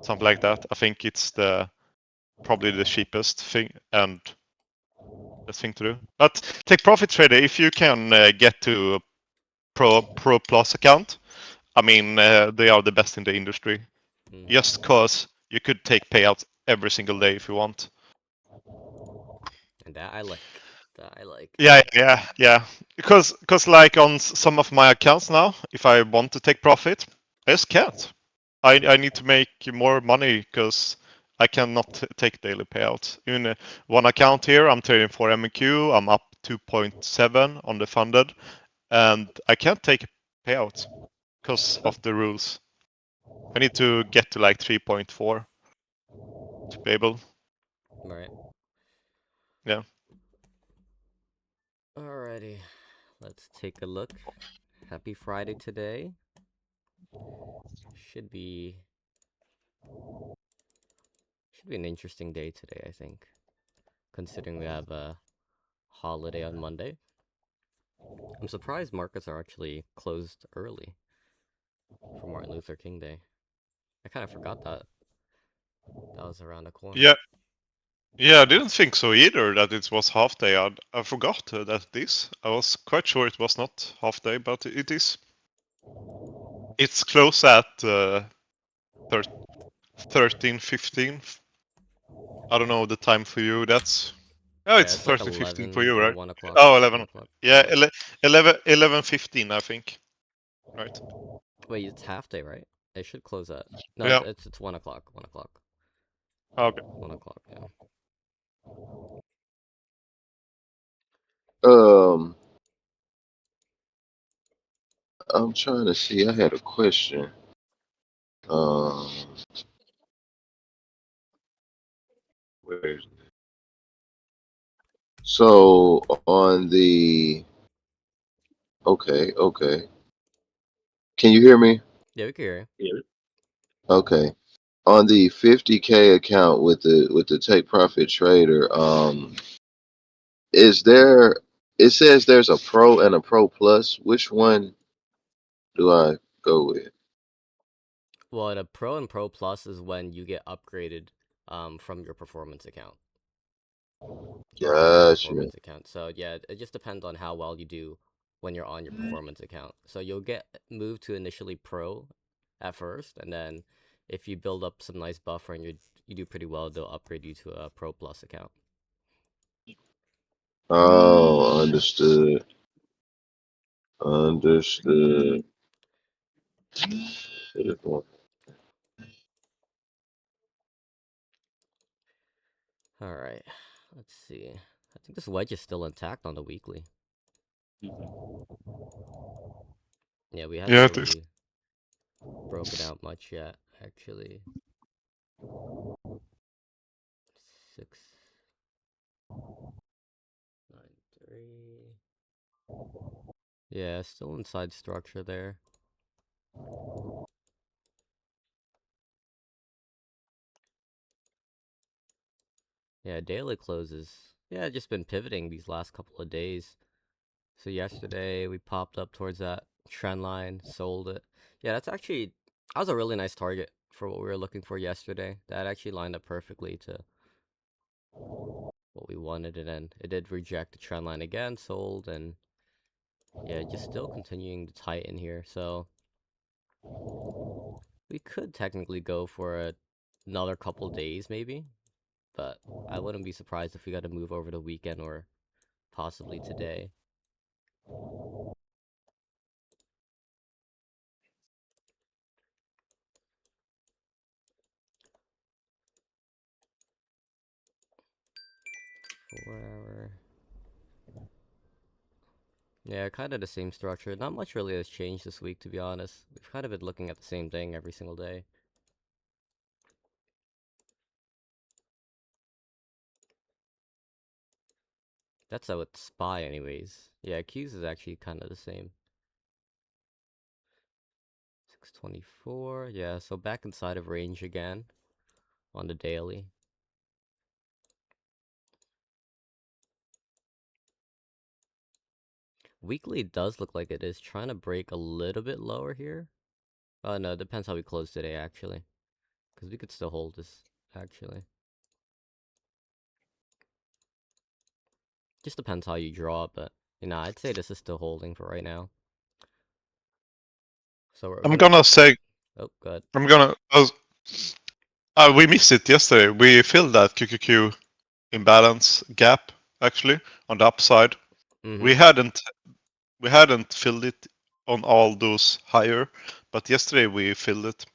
something like that. I think it's probably the cheapest thing and best thing to do. But take profit trader if you can get to pro plus account. I mean, they are the best in the industry. Just cause you could take payouts every single day if you want. And that I like. That I like. Yeah. Because like on some of my accounts now, if I want to take profit, I just can't. I need to make more money because I cannot take daily payouts. In one account here, I'm trading for MEQ. I'm up 2.7 on the funded, and I can't take payouts because of the rules. I need to get to like 3.4 to be able. Right. Yeah. Alrighty. Let's take a look. Happy Friday today. Should be an interesting day today, I think. Considering we have a holiday on Monday. I'm surprised markets are actually closed early for Martin Luther King Day. I kind of forgot that was around the corner. Yeah. Yeah, I didn't think so either that it was half day. I forgot that it is. I was quite sure it was not half day, but it is. It's close at 13, 15. I don't know the time for you. Oh, Yeah, it's it's like 13:15 for 11 you, or right? 1 o'clock. Oh, 1 11. o'clock. Yeah, Yeah. 11:15, I think. Right. Wait, it's half day, right? It should close at. No, Yeah. it's 1 o'clock. 1 o'clock. Okay. 1 o'clock, yeah. Um, I'm trying to see. I had a question. Um, where's so on the okay. Can you hear me? Yeah, we can hear Okay. On the 50K account with the take profit trader, is there? It says there's a pro and a pro plus. Which one do I go with? Well, the Pro and Pro Plus is when you get upgraded from your performance account or off your Gotcha. performance account. So yeah, it just depends on how well you do when you're on your performance account. So you'll get moved to initially Pro at first, and then if you build up some nice buffer and you do pretty well, they'll upgrade you to a Pro Plus account. Oh, understood. Understood. All right, let's see. I think this wedge is still intact on the weekly. Yeah, we haven't Yeah, it is. really broken out much yet, actually. 693. Yeah, still inside structure there. Yeah, daily closes. Yeah, just been pivoting these last couple of days. So yesterday we popped up towards that trend line, sold it. Yeah, that was a really nice target for what we were looking for yesterday. That actually lined up perfectly to what we wanted, and then it did reject the trend line again, sold, and yeah, just still continuing to tighten here. So we could technically go for another couple days maybe, but I wouldn't be surprised if we got to move over the weekend or possibly today. Four-hour. Yeah, kind of the same structure. Not much really has changed this week, to be honest. We've kind of been looking at the same thing every single day. That's how it's SPY, anyways. Yeah, Q's is actually kind of the same. 624. Yeah, so back inside of range again on the daily. Weekly does look like it is trying to break a little bit lower here. Oh no, it depends how we close today, actually. because we could still hold this, actually. Just depends how you draw it, but, I'd say this is still holding for right now. So we're I'm gonna gonna put... say Oh, good. I'm gonna. We missed it yesterday. We filled that QQQ imbalance gap actually on the upside. Mm-hmm. We hadn't filled it on all those higher, but yesterday we filled it.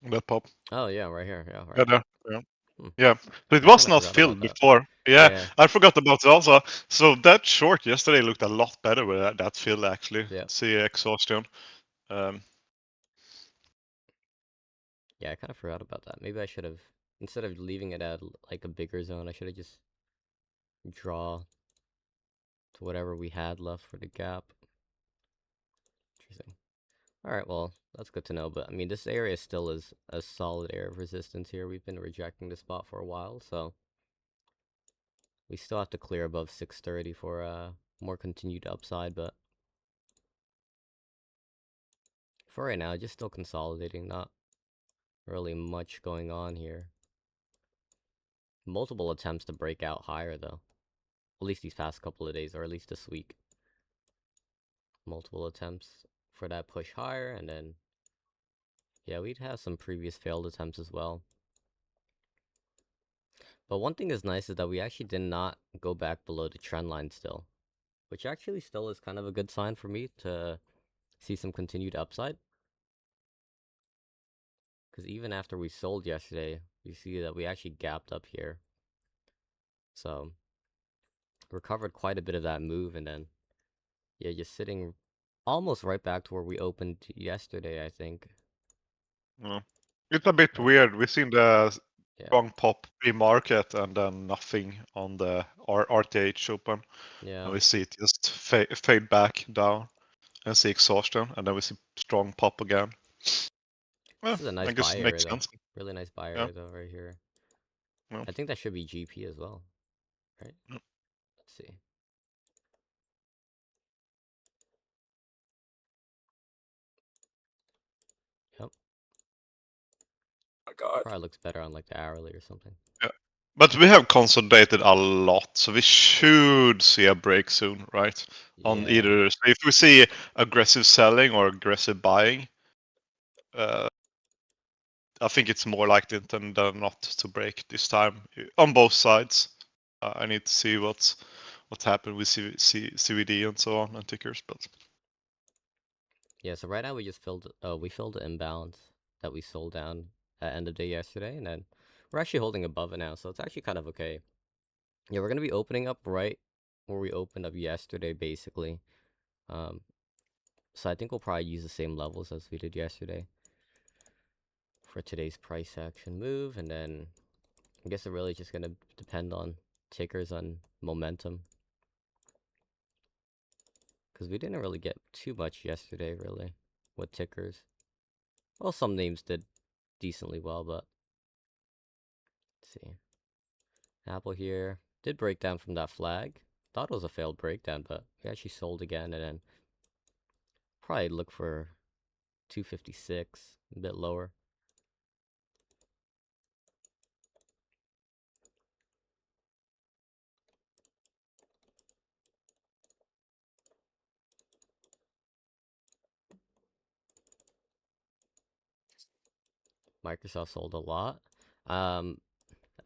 That pop. Oh, yeah, right here. Yeah, Yeah, right. there. Yeah. Hmm. Yeah. So it I kind was of not forgot about filled that. before. Yeah, Yeah, I forgot about it also. So that short yesterday looked a lot better with that fill actually. yeah. See exhaustion. Um, Yeah, I kind of forgot about that. Maybe I should have, instead of leaving it at like a bigger zone, I should have just draw to whatever we had left for the gap. Interesting. Alright, well, that's good to know. But, I mean, this area still is a solid area of resistance here. We've been rejecting the spot for a while, so we still have to clear above 630 for more continued upside. But for right now, just still consolidating. Not really much going on here. Multiple attempts to break out higher, though. At least these past couple of days, or at least this week. Multiple attempts for that push higher, and then, yeah, we'd have some previous failed attempts as well. But one thing is nice is that we actually did not go back below the trend line still, which actually still is kind of a good sign for me to see some continued upside. Because even after we sold yesterday, you see that we actually gapped up here. So, recovered quite a bit of that move, and then, yeah, just sitting almost right back to where we opened yesterday, I think. yeah. It's a bit Right? weird. We've seen the Yeah. strong pop pre-market and then nothing on the RTH open. And Yeah. we see it just fade back down and see exhaustion, and then we see strong pop again. This Well, is a nice I guess buy it area, makes though. sense. Really nice buy Yeah. area, though, right here. Yeah. I think that should be GP as well, right? Yeah. Let's see. Yep. My God. Probably looks better on like the hourly or something. Yeah. But we have consolidated a lot, so we should see a break soon, right? On Yeah. either, so if we see aggressive selling or aggressive buying, uh, I think it's more likely than not to break this time on both sides. I need to see what's happened with CVD and so on and tickers, but Yeah, so right now we just we filled the imbalance that we sold down at end of day yesterday, and then we're actually holding above it now, so it's actually kind of okay. Yeah, we're gonna be opening up right where we opened up yesterday, basically. Um, so I think we'll probably use the same levels as we did yesterday for today's price action move, and then I guess it really just gonna depend on tickers on momentum. Because we didn't really get too much yesterday, really, with tickers. Well, some names did decently well, but let's see. Apple here did break down from that flag. Thought it was a failed breakdown, but we actually sold again, and then probably look for 256, a bit lower. Microsoft sold a lot. Um,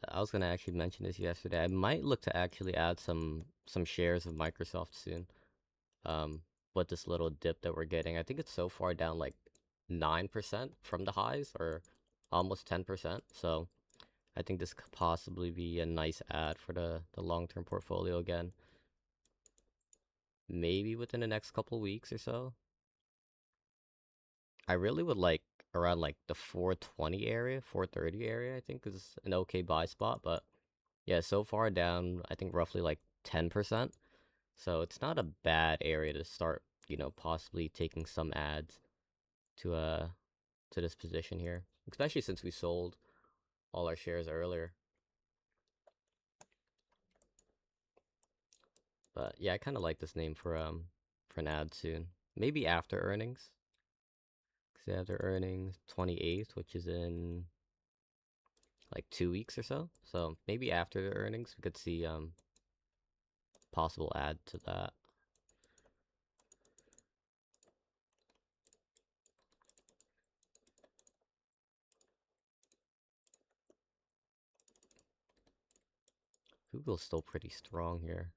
I was gonna actually mention this yesterday. I might look to actually add some shares of Microsoft soon. Um, with this little dip that we're getting, I think it's so far down like 9% from the highs, or almost 10%. So I think this could possibly be a nice add for the long-term portfolio again. Maybe within the next couple weeks or so. I really would like around like the 420 area, 430 area, I think is an okay buy spot. But yeah, so far down, I think roughly like 10%. So it's not a bad area to start, possibly taking some ads to this position here, especially since we sold all our shares earlier. But yeah, I kind of like this name for an ad soon. Maybe after earnings. they have their earnings 28th, which is in like 2 weeks or so. So maybe after their earnings, we could see possible add to that. Google's still pretty strong here.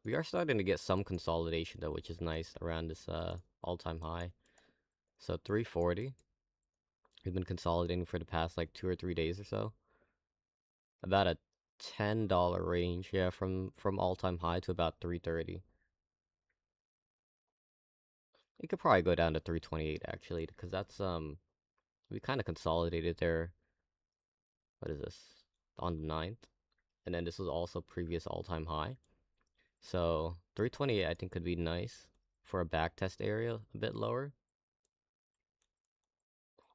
We are starting to get some consolidation though, which is nice around this all-time high. So 340. We've been consolidating for the past like 2 or 3 days or so. About a $10 range, yeah, from all-time high to about 330. It could probably go down to 328 actually, because that's we kind of consolidated there. What is this? On the 9th, and then this was also previous all-time high. So 328 I think could be nice for a backtest area a bit lower.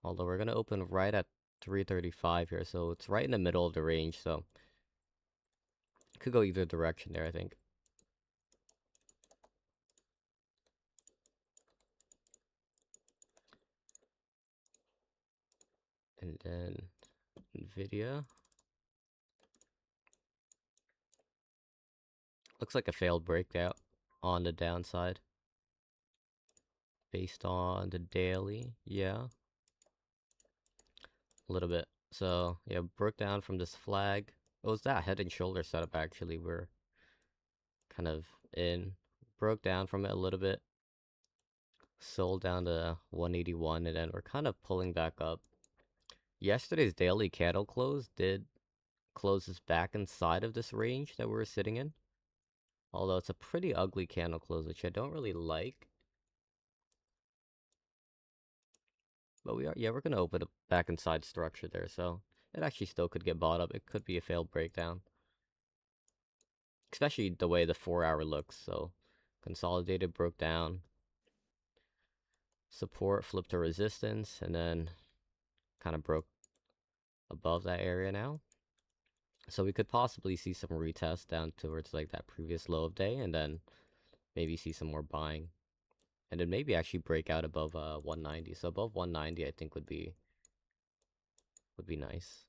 Although we're gonna open right at 335 here, so it's right in the middle of the range, so it could go either direction there, I think. And then Nvidia. Looks like a failed breakout on the downside. Based on the daily, yeah. A little bit. So, yeah, broke down from this flag. It was that head and shoulder setup actually we're kind of in. Broke down from it a little bit. Sold down to 181, and then we're kind of pulling back up. Yesterday's daily candle close did close us back inside of this range that we were sitting in. Although it's a pretty ugly candle close, which I don't really like. But we're gonna open it back inside structure there, so it actually still could get bought up. It could be a failed breakdown. Especially the way the 4 hour looks, so consolidated, broke down. Support flipped to resistance, and then kind of broke above that area now. So we could possibly see some retest down towards like that previous low of day, and then maybe see some more buying. And then maybe actually break out above 190. So above 190 I think would be nice.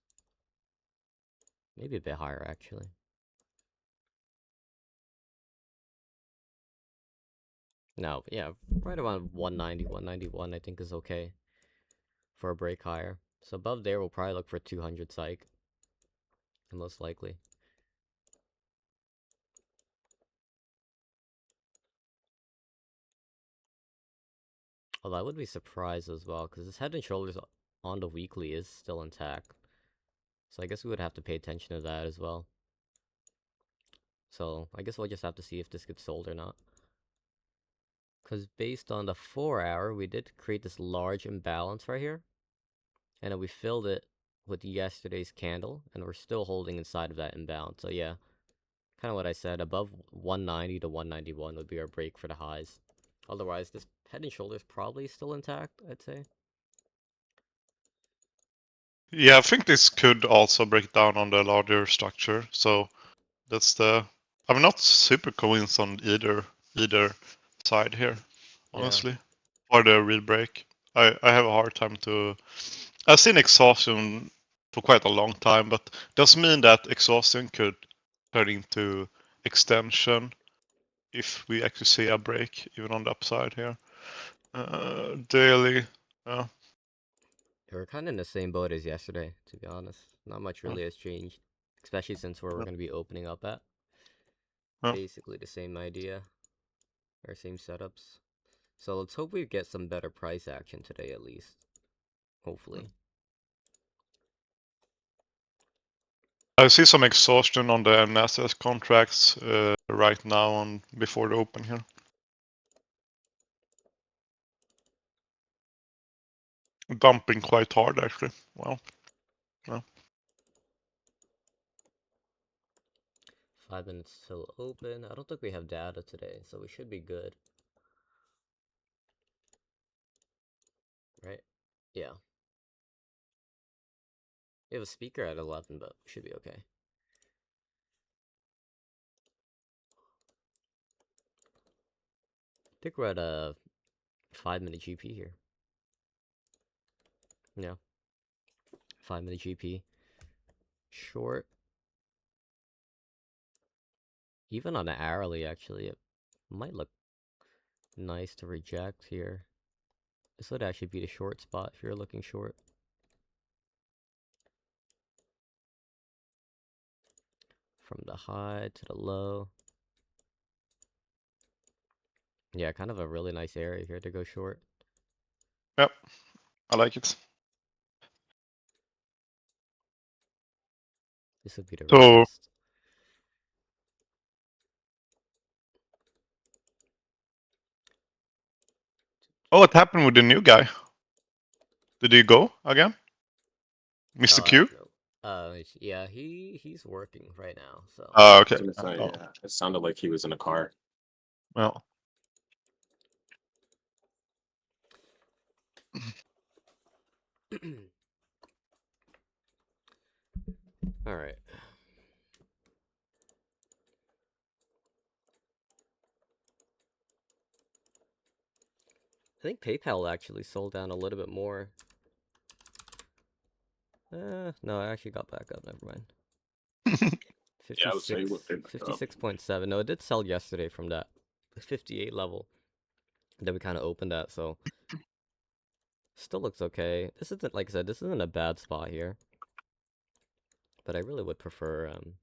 Maybe a bit higher actually. No, yeah, right around 190, 191 I think is okay for a break higher. So above there we'll probably look for 200 psych. Most likely. Although I would be surprised as well, because this head and shoulders on the weekly is still intact. So I guess we would have to pay attention to that as well. So I guess we'll just have to see if this gets sold or not. Because based on the 4 hour, we did create this large imbalance right here. And then we filled it with yesterday's candle, and we're still holding inside of that imbalance. So yeah, kind of what I said, above 190 to 191 would be our break for the highs. Otherwise, this head and shoulders probably still intact, I'd say. Yeah, I think this could also break down on the larger structure. So that's the. I'm not super convinced on either side here, Yeah. honestly. For the real break, I have a hard time to. I've seen exhaustion for quite a long time, but doesn't mean that exhaustion could turn into extension if we actually see a break, even on the upside here. Daily, yeah. We're kind of in the same boat as yesterday, to be honest. Not much Yeah. really has changed, especially since where we're Yeah. going to be opening up at. Yeah. Basically the same idea, or same setups. So let's hope we get some better price action today at least. Hopefully. I see some exhaustion on the NSS contracts right now on before the open here. Dumping quite hard actually. Well, yeah. 5 minutes till open. I don't think we have data today, so we should be good. Right? Yeah. We have a speaker at 11, but we should be okay. I think we're at 5-minute GP here. Yeah. 5-minute GP. Short. Even on an hourly, actually, it might look nice to reject here. This would actually be the short spot if you're looking short. From the high to the low. Yeah, kind of a really nice area here to go short. Yep, I like it. This would be the So, retest. oh, what happened with the new guy? Did he go again? Mr. Q? No. Yeah, he's working right now, so. Oh, I okay. was gonna say, Oh, yeah. It sounded like he was in a car. well. All right. I think PayPal actually sold down a little bit more. No, I actually got back up. Never mind. Yeah, I would say 56, what they back up. 56.7. No, it did sell yesterday from that 58 level that we kind of opened at, so still looks okay. This isn't, like I said, this isn't a bad spot here, but I really would prefer kind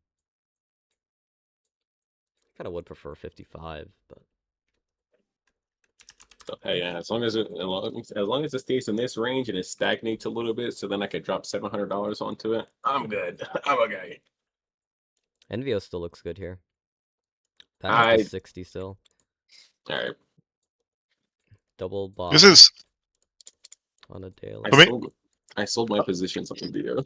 of would prefer 55, but So, hey, yeah, as long as it stays in this range and it stagnates a little bit, so then I could drop $700 onto it, I'm good. I'm okay. Envio still looks good here. That has the I 60 still. all right. Double This bottom is, on a I daily. for me, sold. I sold my positions on video.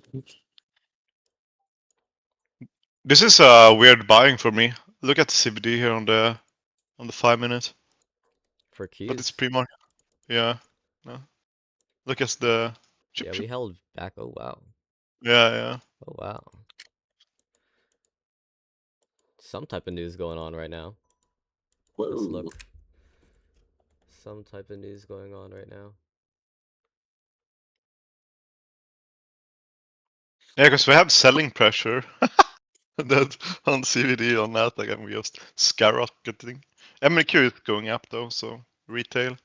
this is weird buying for me. Look at the CBD here on the 5 minute. For But it's Qs. Premarket. Yeah. No. Look at the. Chip, Yeah, we chip. held back. Oh, wow. Yeah, yeah. Oh, wow. Some type of news going on right now. Let's Whoa. look. Some type of news going on right now. Yeah, because we have selling pressure that on CBD on Nasdaq and we just skyrocketing. MQ is going up though, so retail.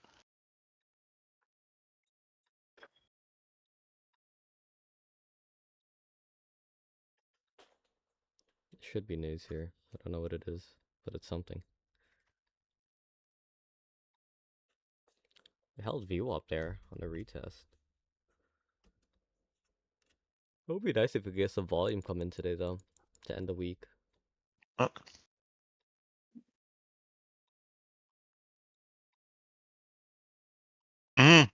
Should be news here. I don't know what it is, but it's something. We held view up there on the retest. It would be nice if we get some volume come in today, though, to end the week. Okay. Mm.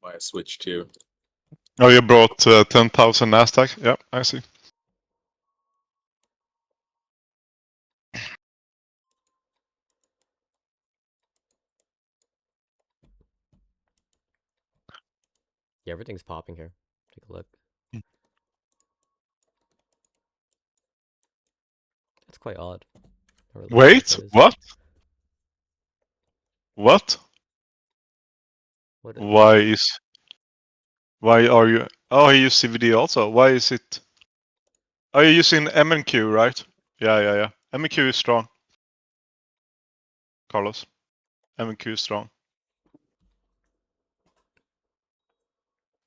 Buy a switch too. Oh, you brought 10,000 Nasdaq? Yeah, I see. Yeah, everything's popping here. Take a look. Mm. That's quite odd. Not really sure what Wait, that is. what? What? What? Why are you? Oh, you use CVD also. Why is it? Oh, you're using MNQ, right? Yeah, yeah, yeah. MNQ is strong, Carlos. MNQ is strong.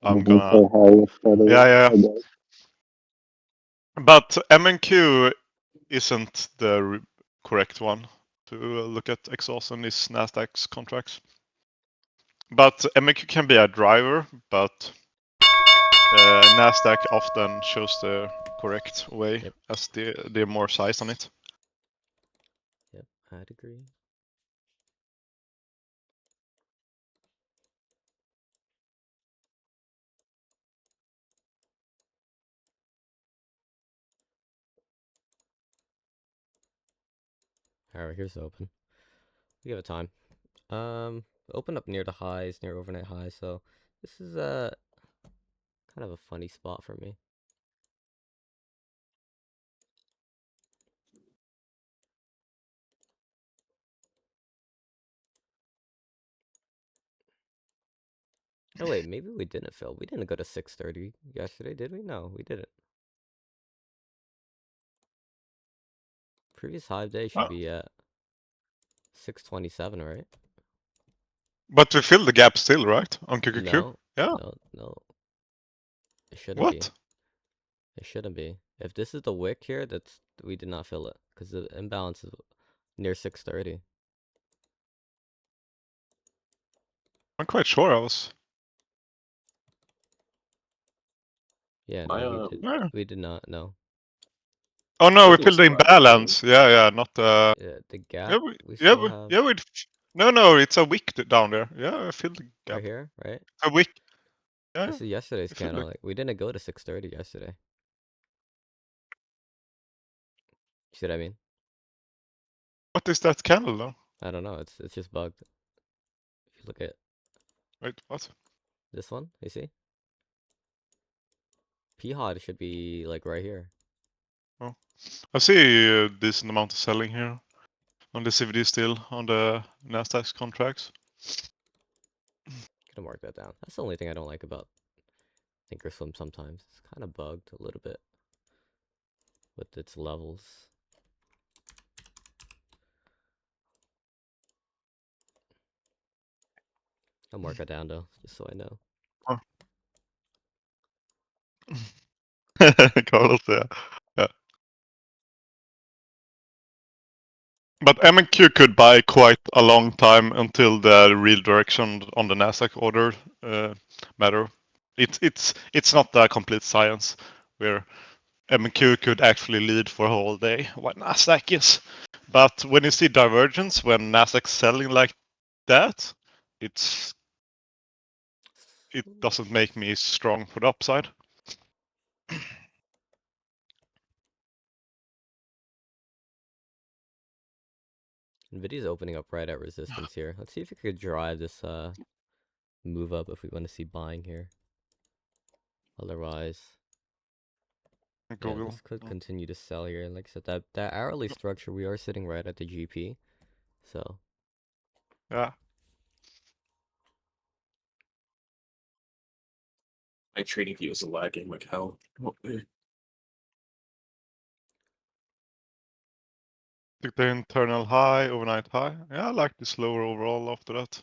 I'm gonna. Yeah, yeah, yeah. But MNQ isn't the correct one to look at exhaust on these Nasdaq's contracts. But MNQ can be a driver, but Nasdaq often shows the correct way Yep. as they're more size on it. Yep, I'd agree. Alright, here's the open. We give it time. Open up near the highs, near overnight highs, so this is kind of a funny spot for me. Oh wait, maybe we didn't fill. We didn't go to 630 yesterday, did we? No, we didn't. Previous high day should Oh, be at 627, right? but we filled the gap still, right? On QQQ? No, Yeah. no. It shouldn't be. What? It shouldn't be. If this is the wick here, we did not fill it because the imbalance is near 630. I'm quite sure I was. Yeah, My no, we did. Yeah. We did not. No. Oh no, we wick filled was the Friday. imbalance. Yeah, not the. Yeah, the Yeah, gap we yeah, still have yeah. No, it's a wick down there. Yeah, I filled the right gap. here, right? A wick. Yeah, This is yesterday's I filled candle. the. Like we didn't go to 630 yesterday. See what I mean? What is that candle though? I don't know. It's just bugged. If you look at Wait, what? this one, you see? P-Hod should be like right here. Oh, I see a decent amount of selling here on the CVD still on the Nasdaq contracts. Gonna mark that down. That's the only thing I don't like about Thinkorswim sometimes. It's kind of bugged a little bit with its levels. I'll mark it down though, just so I know. Carlos, yeah. Yeah. But M&Q could buy quite a long time until the real direction on the Nasdaq order matter. It's not a complete science where M&Q could actually lead for a whole day while Nasdaq is. But when you see divergence when Nasdaq's selling like that, it doesn't make me strong for the upside. Nvidia's opening up right at resistance here. Let's see if we could drive this move up if we want to see buying here. Otherwise, yeah, Google. this could continue to sell here. And like I said, that hourly structure, we are sitting right at the GP. So Yeah. My trading view is lagging like hell. Took the internal high, overnight high. Yeah, I like the slower overall after that.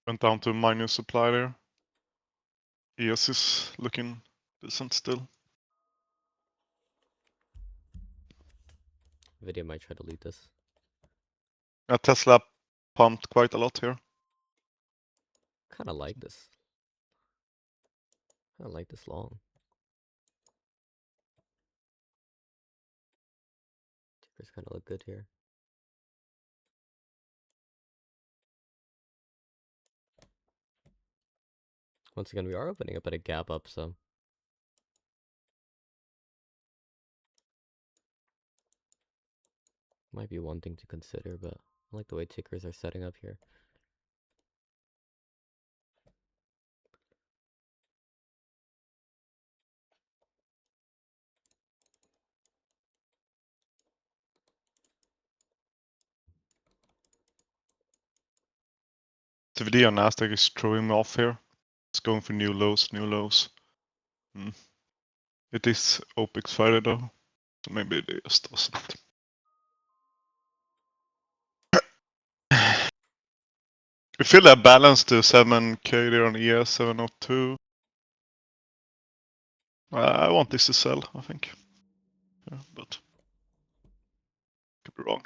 Went down to minus supply there. ES is looking decent still. Nvidia might try to lead this. Tesla pumped quite a lot here. Kind of like this. Kind of like this long. Tickers kind of look good here. Once again, we are opening up at a gap up, so might be one thing to consider, but I like the way tickers are setting up here. CVD on Nasdaq is throwing me off here. It's going for new lows, new lows. It is OPEX Friday though, so maybe it just doesn't. We feel that balance to 7k there on ES 702. I want this to sell, I think. Yeah, but could be wrong.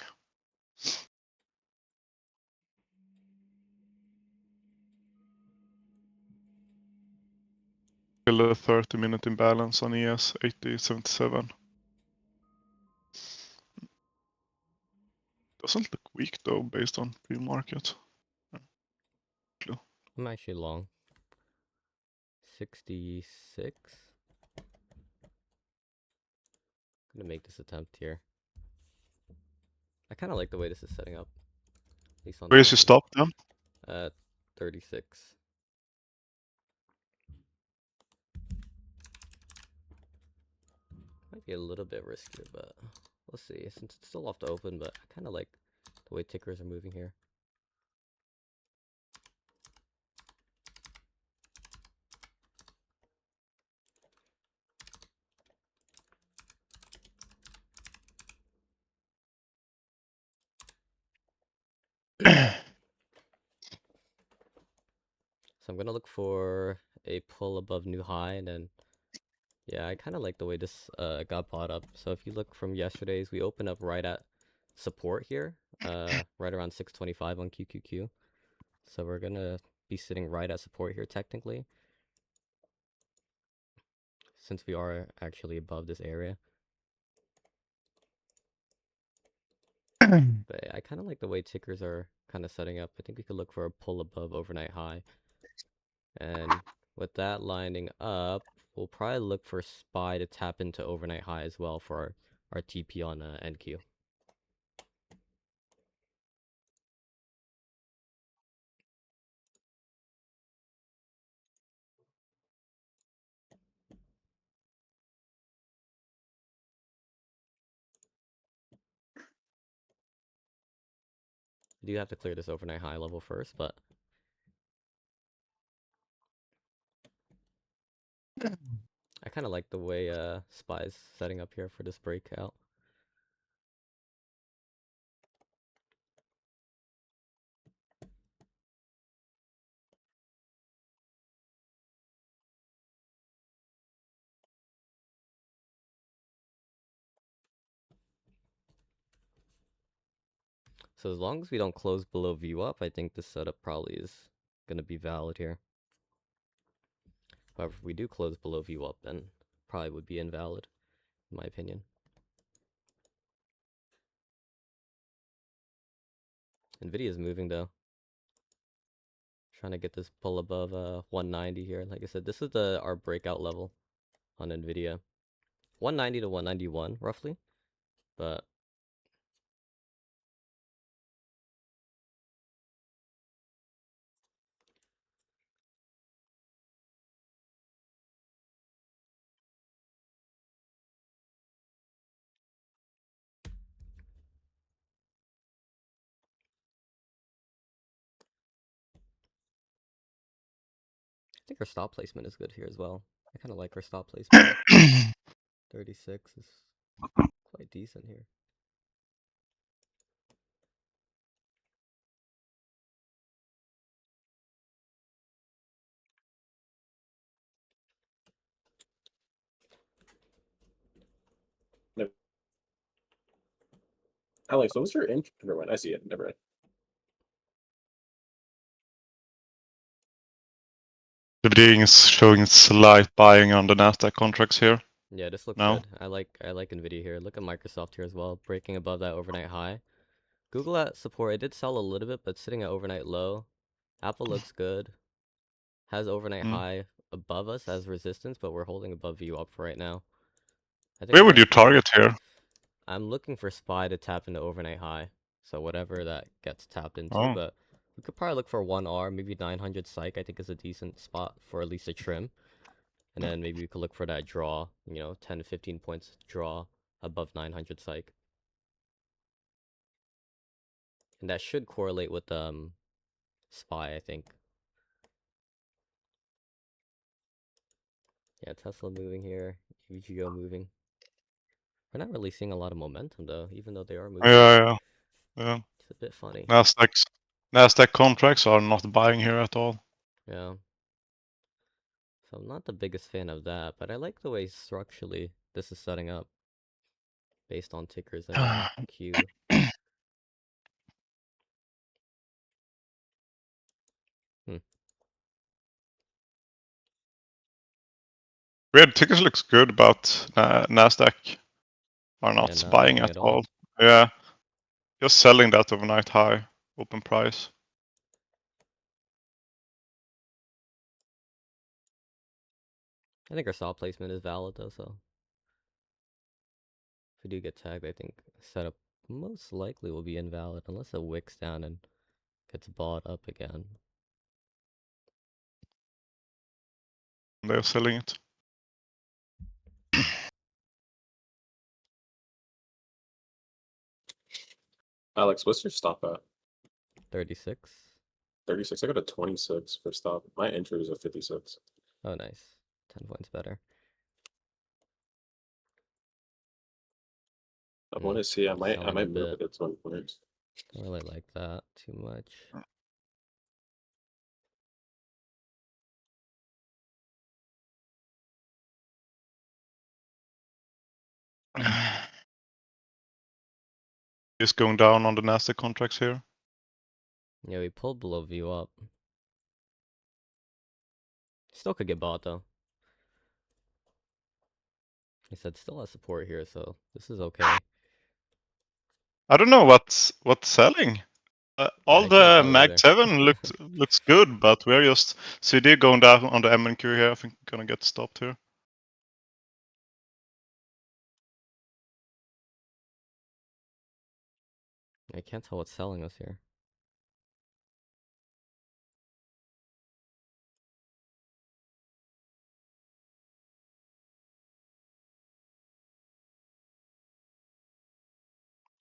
Still a 30-minute imbalance on ES 8077. Doesn't look weak though, based on pre-market. I'm actually long. 66. Gonna make this attempt here. I kind of like the way this is setting up. least on Where is your Thursday. stop then? 36. Might be a little bit riskier, but we'll see. Since it's still off the open, but I kind of like the way tickers are moving here. So I'm gonna look for a pull above new high, and then yeah, I kind of like the way this got bought up. So if you look from yesterday's, we opened up right at support here, right around 625 on QQQ. So we're gonna be sitting right at support here technically, since we are actually above this area. But I kind of like the way tickers are kind of setting up. I think we could look for a pull above overnight high. And with that lining up, we'll probably look for SPY to tap into overnight high as well for our TP on NQ. I do have to clear this overnight high level first, but I kind of like the way SPY's setting up here for this breakout. So as long as we don't close below view up, I think this setup probably is going to be valid here. However, if we do close below view up, then probably would be invalid, in my opinion. Nvidia is moving though. Trying to get this pull above 190 here. Like I said, this is our breakout level on Nvidia. 190 to 191 roughly, but I think our stop placement is good here as well. I kind of like our stop placement here. 36 is quite decent here. No. Alex, what was your int? Never mind. I see it. Never mind. The beginning is showing slight buying on the Nasdaq contracts here. Yeah, this looks No. good. I like Nvidia here. Look at Microsoft here as well, breaking above that overnight high. Google at support, it did sell a little bit, but sitting at overnight low. Apple looks good. Has overnight Mm. high above us as resistance, but we're holding above view up for right now. I think Where we're would gonna you target here? I'm looking for SPY to tap into overnight high. So whatever that gets tapped into, Oh. but we could probably look for 1R, maybe 900 psych, I think is a decent spot for at least a trim. And then maybe we could look for that draw, 10 to 15 points draw above 900 psych. And that should correlate with SPY, I think. Yeah, Tesla moving here, UGO moving. We're not really seeing a lot of momentum though, even though they are moving. Yeah. It's a bit funny. Nasdaq contracts are not buying here at all. Yeah. So I'm not the biggest fan of that, but I like the way structurally this is setting up based on tickers and Q. Hmm. Weird, tickers looks good, but Nasdaq are Yeah, not not buying moving at at all. all. Yeah, just selling that overnight high open price. I think our saw placement is valid though, so if we do get tagged, I think setup most likely will be invalid unless it wicks down and Gets bought up again. They're selling it. Alex, what's your stop at? 36. 36. I got a 26 for stop. My entry was a 56. Oh, nice. 10 points better. I want to see. I might selling a move bit. it at 20 points. Don't really like that too much. Just going down on the Nasdaq contracts here. Yeah, we pulled below view up. Still could get bought though. He said still has support here, so this is okay. I don't know what's selling. All I can't the tell Mag either. 7 looks good, but we're just CD going down on the MNQ here. I think gonna get stopped here. I can't tell what's selling us here.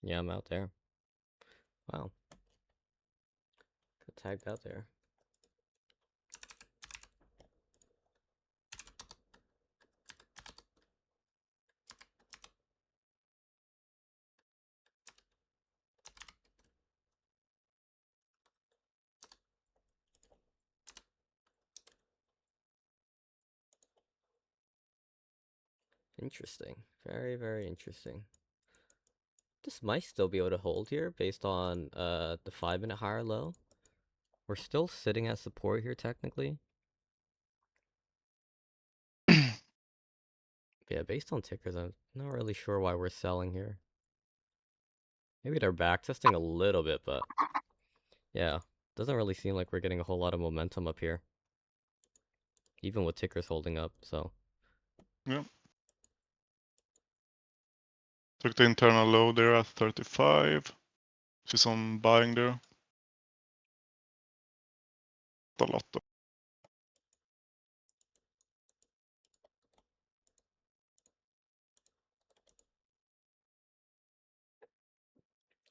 Yeah, I'm out there. Wow. Got tagged out there. Interesting. Very, very interesting. This might still be able to hold here based on the 5-minute higher low. We're still sitting at support here technically. Yeah, based on tickers, I'm not really sure why we're selling here. Maybe they're backtesting a little bit, but yeah, doesn't really seem like we're getting a whole lot of momentum up here. Even with tickers holding up, so. Yeah. Took the internal low there at 35. See some buying there. A lot though.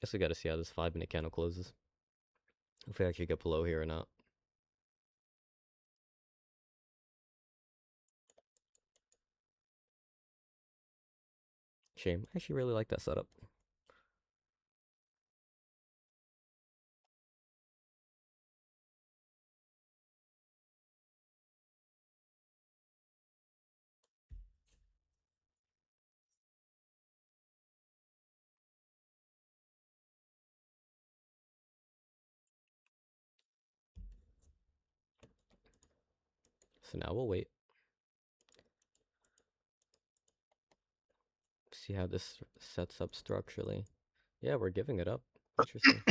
Guess we gotta see how this 5-minute candle closes. If we actually get below here or not. Shame. I actually really like that setup. So now we'll wait. See how this sets up structurally. Yeah, we're giving it up. Interesting.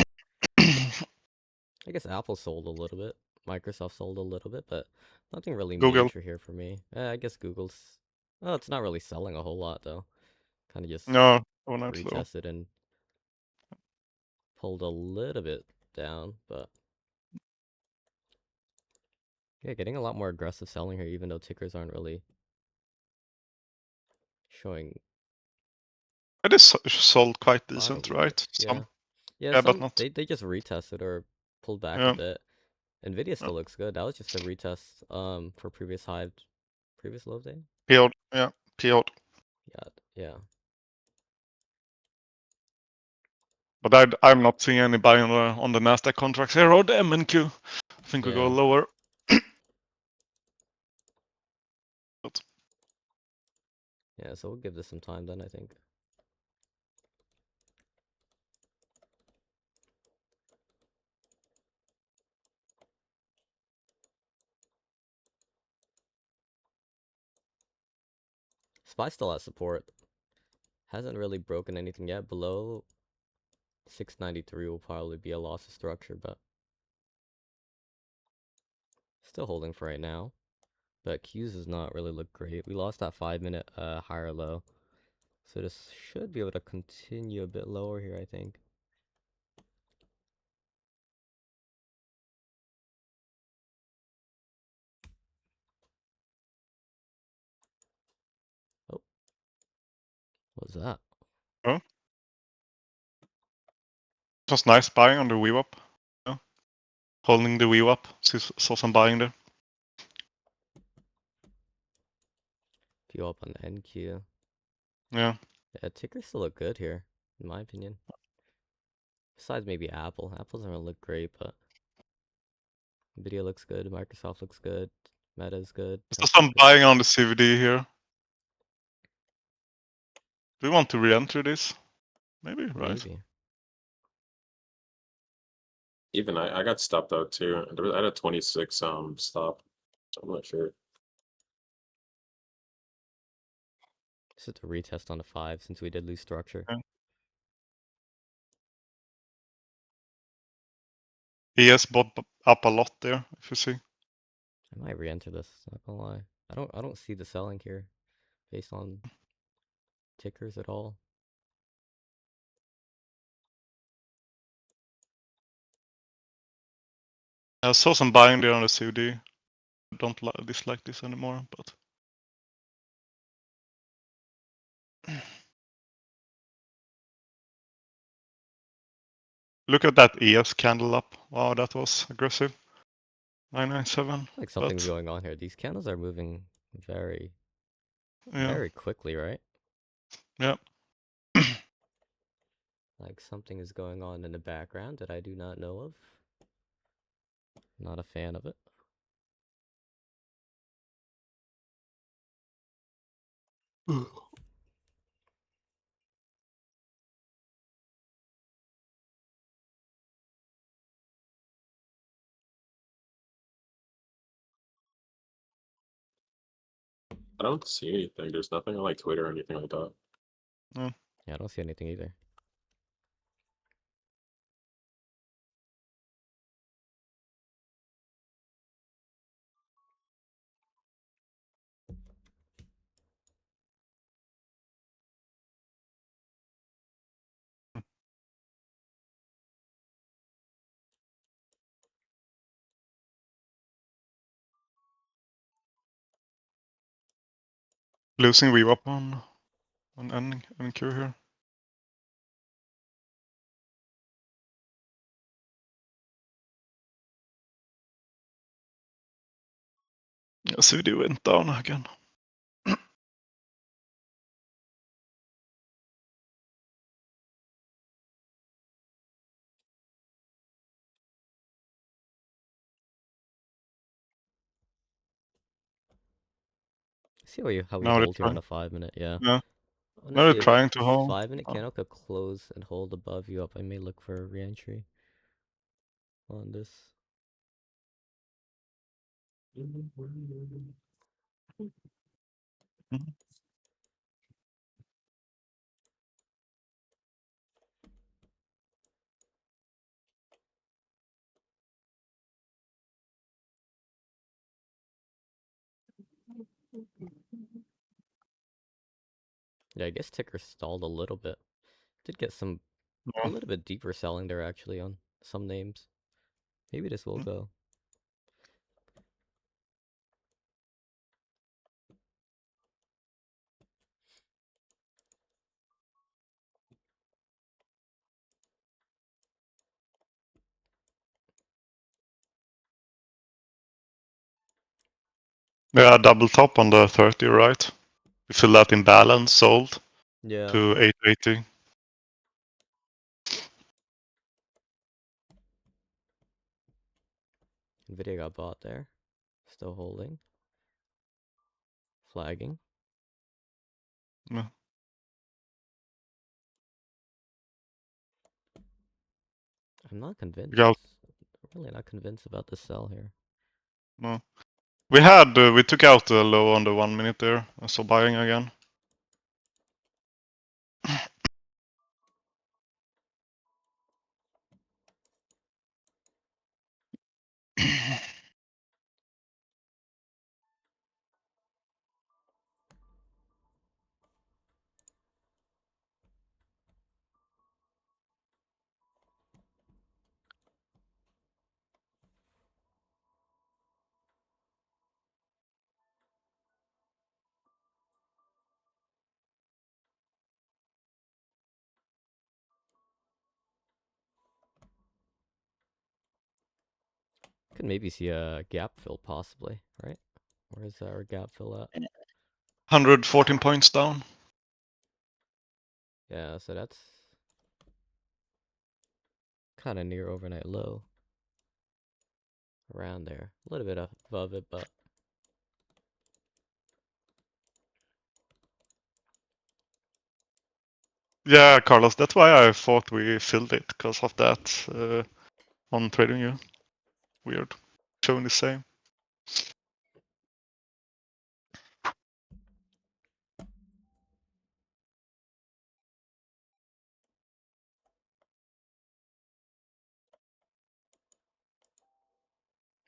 I guess Apple sold a little bit. Microsoft sold a little bit, but nothing really Google. major here for me. I guess Google's... Oh, it's not really selling a whole lot, though. Kind of just No, overnight low. retested and pulled a little bit down, but... Yeah, getting a lot more aggressive selling here, even though tickers aren't really showing It is sold quite bottom decent, yet. right? Yeah. Some. Yeah, Yeah, but some not. they just retested or pulled back a Yeah. bit. Nvidia Yeah. still looks good. That was just a retest for previous high, previous low day. PO'd. Yeah, PO'd. Yeah, yeah. But I'm not seeing any buy on the Nasdaq contracts here or the MNQ. I think we go Yeah. lower. But Yeah, so we'll give this some time then, I think. SPY still has support. Hasn't really broken anything yet. Below 693 will probably be a loss of structure, but still holding for right now. But Q's does not really look great. We lost that 5-minute higher low. So this should be able to continue a bit lower here, I think. What was that? Oh, it was nice buying on the VWAP. Yeah. Holding the VWAP. Saw some buying there. If you up on the NQ. Yeah. Yeah, tickers still look good here, in my opinion. Besides maybe Apple. Apple doesn't really look great, but Nvidia looks good, Microsoft looks good, Meta's good, Saw Tesla's some good. buying on the CVD here. Do we want to re-enter this? Maybe, right? Maybe. Even I got stopped out too. I had a 26 stop. I'm not sure. This is a retest on a 5 since we did lose structure. Yeah. ES bought up a lot there, if you see. I might re-enter this, not gonna lie. I don't see the selling here based on tickers at all. I saw some buying there on the CVD. I don't dislike this anymore, but look at that ES candle up. Wow, that was aggressive. 997. Like something's But going on here. These candles are moving very, yeah, very quickly, right? yeah. Like something is going on in the background that I do not know of. Not a fan of it. I don't see anything. There's nothing on like Twitter or anything like that. Yeah, I don't see anything either. Losing VWAP on NQ here. Yeah, CVD went down again. See how we Now they're hold here on trying. a 5-minute, yeah. Yeah. Now they're Honestly, if trying to hold. 5-minute Oh. candle could close and hold above you up, I may look for a re-entry on this. Mhm. Yeah, I guess ticker stalled a little bit. Did get a Yeah. little bit deeper selling there actually on some names. Maybe this will go. Yeah, double top on the 30, right? We fill that in balance, sold Yeah. to 880. Nvidia got bought there. Still holding. Flagging. Yeah. I'm not convinced. Yeah. I'm really not convinced about the sell here. No. We took out the low on the 1 minute there. I saw buying again. Could maybe see a gap fill possibly, right? Where's our gap fill at? 114 points down. Yeah, so that's kind of near overnight low. Around there. A little bit above it, but Yeah, Carlos, that's why I thought we filled it, because of that on TradingView. Weird. Showing the same.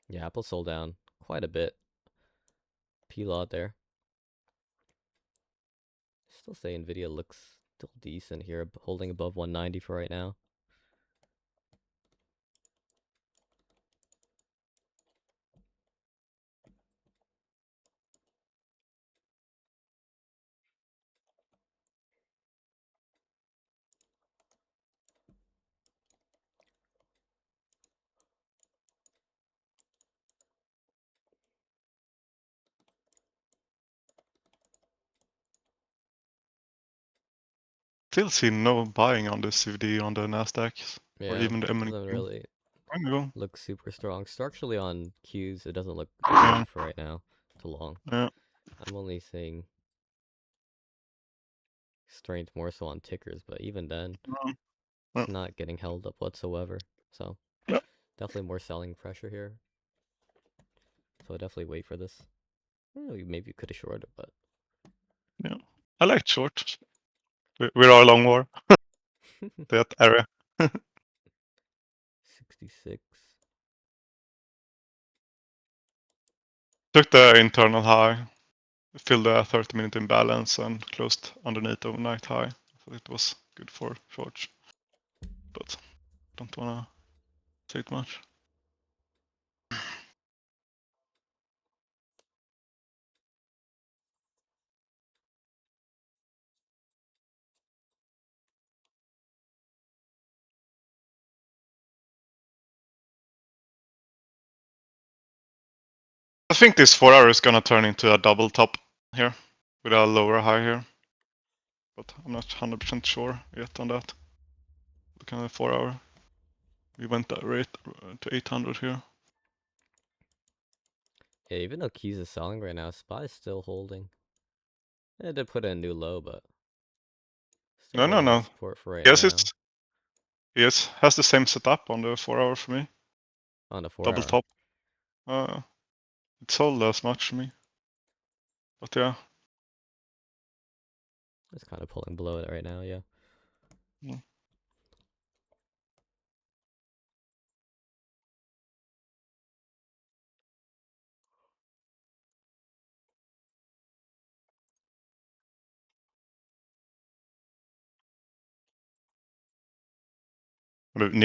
yeah, Apple sold down quite a bit. P-lot there. Still say Nvidia looks still decent here, holding above 190 for right now. Still see no buying on the CVD on the Nasdaq or Yeah, even the M&Q. doesn't really There we go. look super strong. Structurally on Qs, it doesn't look Yeah, good for right now to long. yeah. I'm only seeing strength more so on tickers, but even then, Yeah. it's not getting held up whatsoever. So Yeah. definitely more selling pressure here. So I definitely wait for this. Maybe you could have shorted, but Yeah. I like short. We're all long war. That area. 66. Took the internal high, filled the 30-minute imbalance and closed underneath overnight high. So it was good for shorts, but don't wanna say it much. I think this 4 hour is gonna turn into a double top here with a lower high here, but I'm not 100% sure yet on that. Looking at the 4 hour, we went right to 800 here. Yeah, even though Keys is selling right now, SPY is still holding. It did put in a new low, but still No, no, holding that no. support for right Yes, now has the same setup on the 4 hour for me. on the 4 Double hour. top. It sold as much for me. But yeah. It's kind of pulling below it right now, yeah. Mm.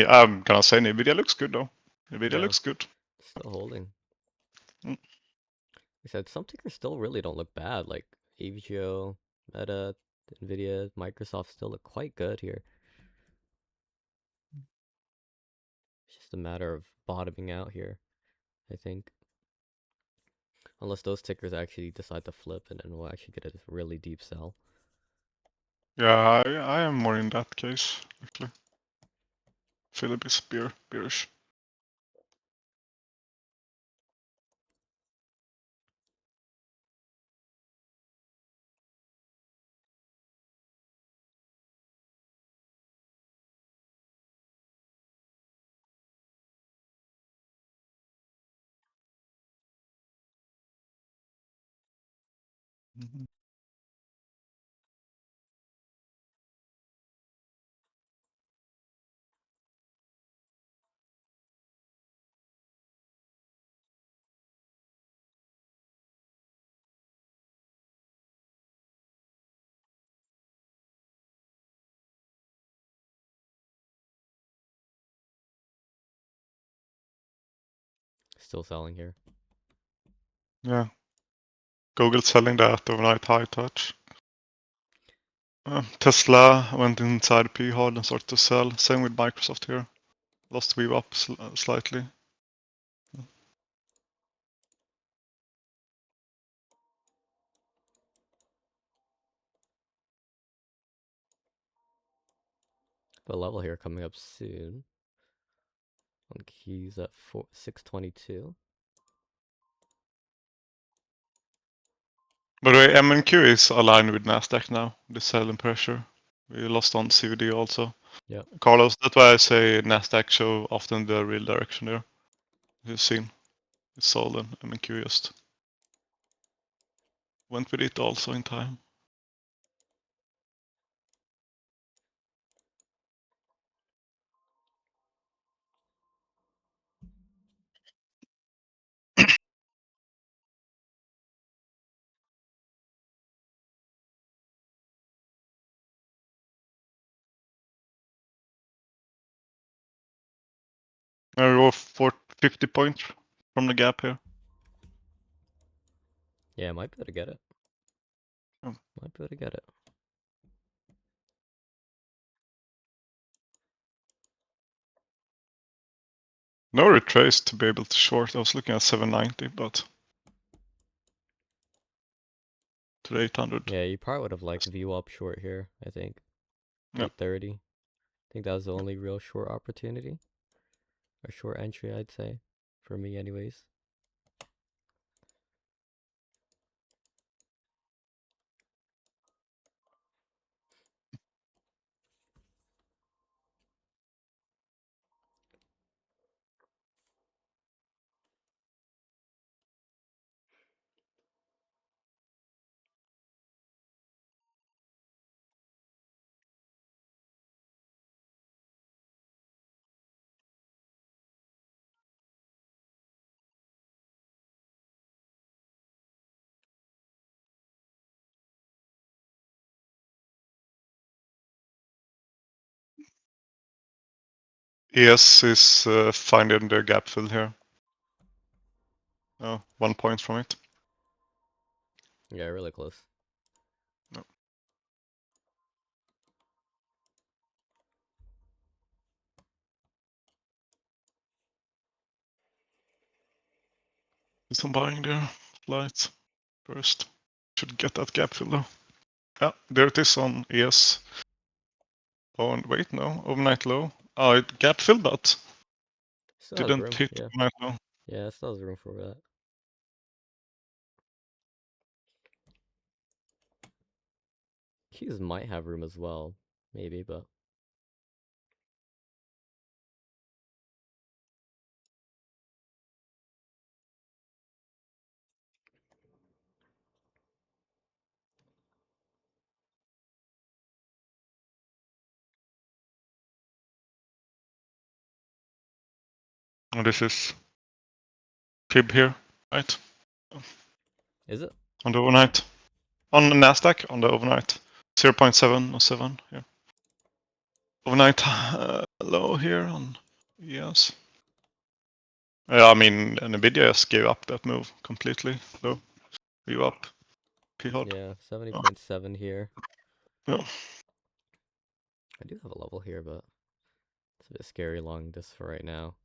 I'm gonna say Nvidia looks good though. Nvidia Yeah, looks good. still holding. Mm. I said some tickers still really don't look bad, like AVGO, Meta, Nvidia, Microsoft still look quite good here. It's just a matter of bottoming out here, I think. Unless those tickers actually decide to flip and then we'll actually get a really deep sell. Yeah, I am more in that case, actually. Philip is bearish. Mhm. Still selling here. Yeah. Google selling that overnight high touch. Tesla went inside P hard and started to sell. Same with Microsoft here. Lost weave up slightly. A level here coming up soon. On keys at 622. By the way, MNQ is aligned with Nasdaq now. The selling pressure. We lost on CVD also. Yep. Carlos, that's why I say Nasdaq show often the real direction there. You've seen. It's sold and MNQ just went with it also in time. We're 50 points from the gap here. Yeah, I might be able to get it. Oh. Might be able to get it. No retrace to be able to short. I was looking at 790, but to 800. Yeah, you probably would have liked view up short here, I think. Yep. 830. I think that was the only real short opportunity. Or short entry, I'd say. For me, anyways. ES is finding the gap fill here. Oh, 1 point from it. Yeah, really close. No. Some buying there. Flight first. Should get that gap fill though. Yeah, there it is on ES. Oh, and wait, no. Overnight low. Oh, it gap filled that. Still has Didn't room, hit yeah. overnight low. Yeah, still has room for that. Qs might have room as well. Maybe, but... And this is fib here, right? Is it? On the overnight. On the Nasdaq, on the overnight. 0.707 here. Overnight low here on ES. Yeah, I mean, Nvidia just gave up that move completely. Low. View up. P hard. Yeah, 70.7 here. Yeah. I do have a level here, but it's a bit scary along this for right now.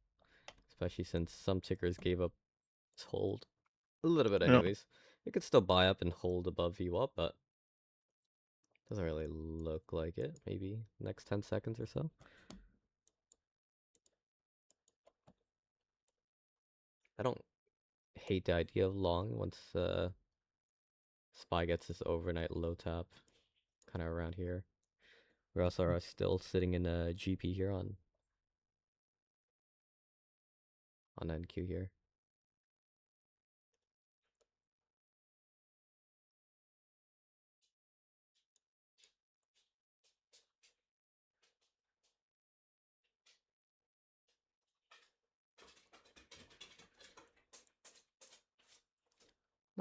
Especially since some tickers gave up its hold. A little bit Yeah. anyways. It could still buy up and hold above view up, but doesn't really look like it. Maybe next 10 seconds or so. I don't hate the idea of long once SPY gets this overnight low tap kind of around here. We also are still sitting in a GP here on NQ here.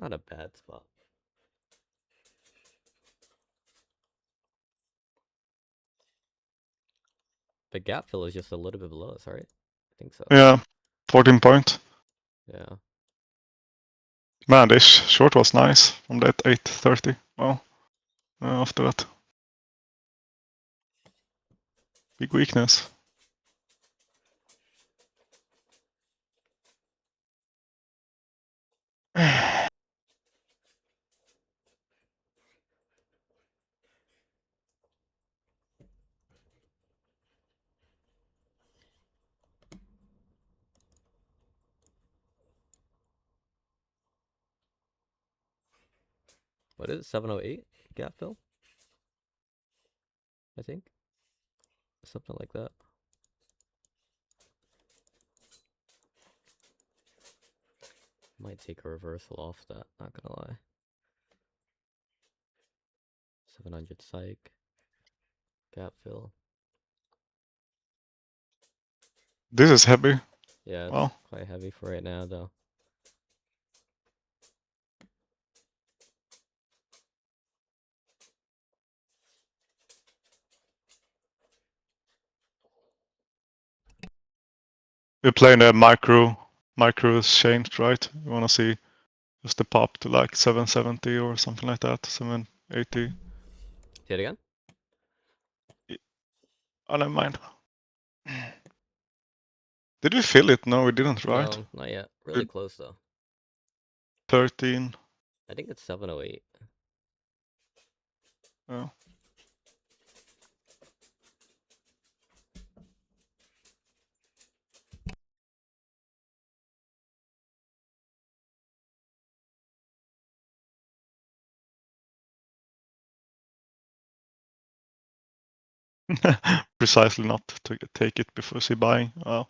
Not a bad spot. The gap fill is just a little bit below us, right? I think so. Yeah. 14 point. Yeah. Man, this short was nice on that 830. Well, after that. Big weakness. What is it? 708 gap fill? I think. Something like that. Might take a reversal off that, not gonna lie. 700 psych. Gap fill. This is heavy. Yeah, it's Well, quite heavy for right now, though. we're playing a micro changed, right? You wanna see just the pop to like 770 or something like that, 780. Say it again? Oh, never mind. Did we fill it? No, we didn't, right? No, not yet. Really Good. close, though. 13. I think it's 708. Oh. Precisely not to take it before see buying. Oh.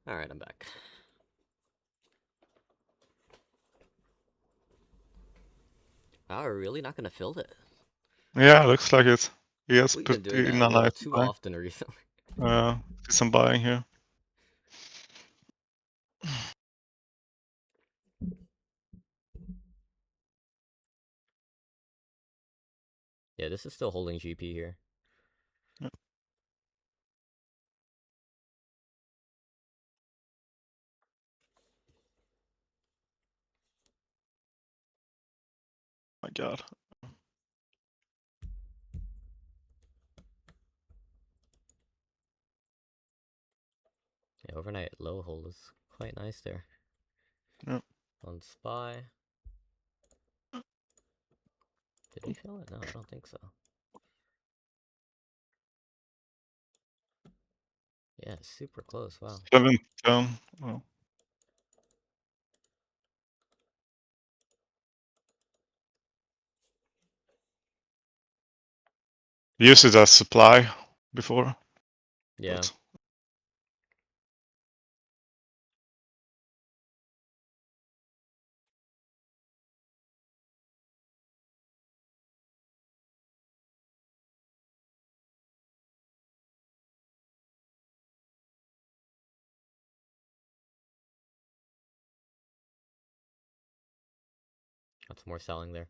Alright, I'm back. Oh, we're really not gonna fill it? Yeah, looks like it. He has We've been put doing in that a a little nice too buy. often recently. See some buying here. Yeah, this is still holding GP here. Yeah. My God. Yeah, overnight low hold is quite nice there. Yeah. On SPY. Did we fill it? No, I don't think so. Yeah, super close, wow. 7, 10. Well. Used it as supply before. Yeah. But Got some more selling there.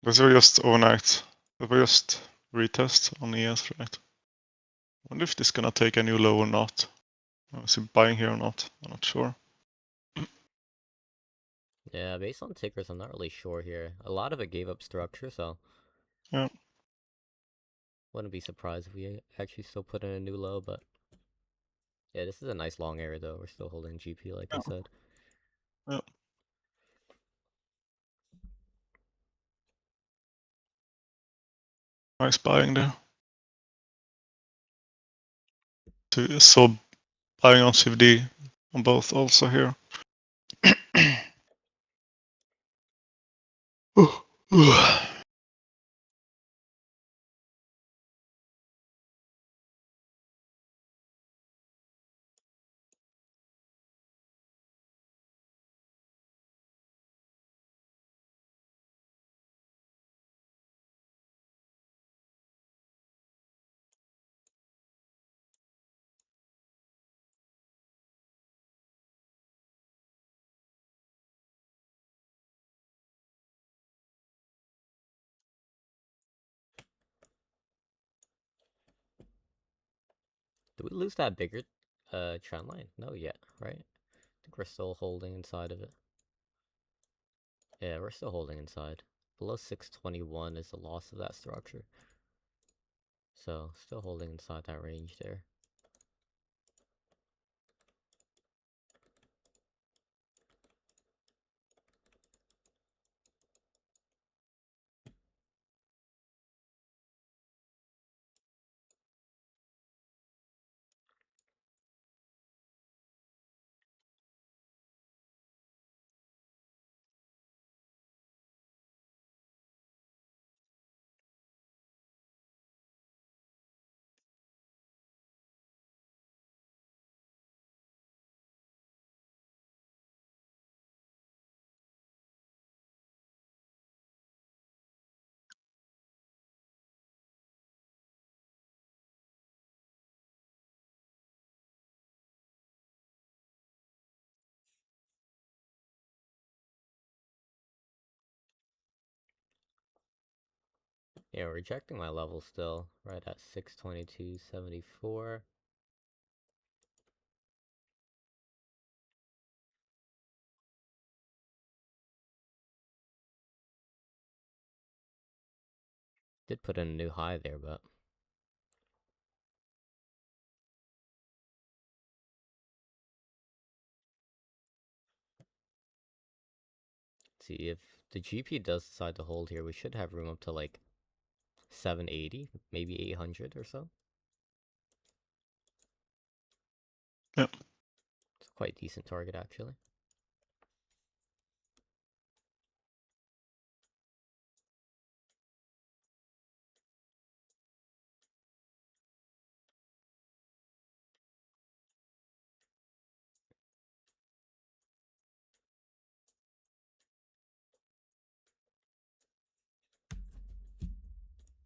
those were just overnight. They were just retest on ES, right? Wonder if this gonna take a new low or not. Is it buying here or not? I'm not sure. Yeah, based on tickers, I'm not really sure here. A lot of it gave up structure, so Yeah. wouldn't be surprised if we actually still put in a new low, but yeah, this is a nice long area though. We're still holding GP like I Yeah. said. Yeah. Nice buying there. So buying on CFD on both also here. Did we lose that bigger trend line? No yet, right? I think we're still holding inside of it. Yeah, we're still holding inside. Below 621 is the loss of that structure. So, still holding inside that range there. Yeah, we're rejecting my level still, right at 622.74. Did put in a new high there, but see if the GP does decide to hold here, we should have room up to like 780, maybe 800 or so. Yeah. It's a quite decent target actually.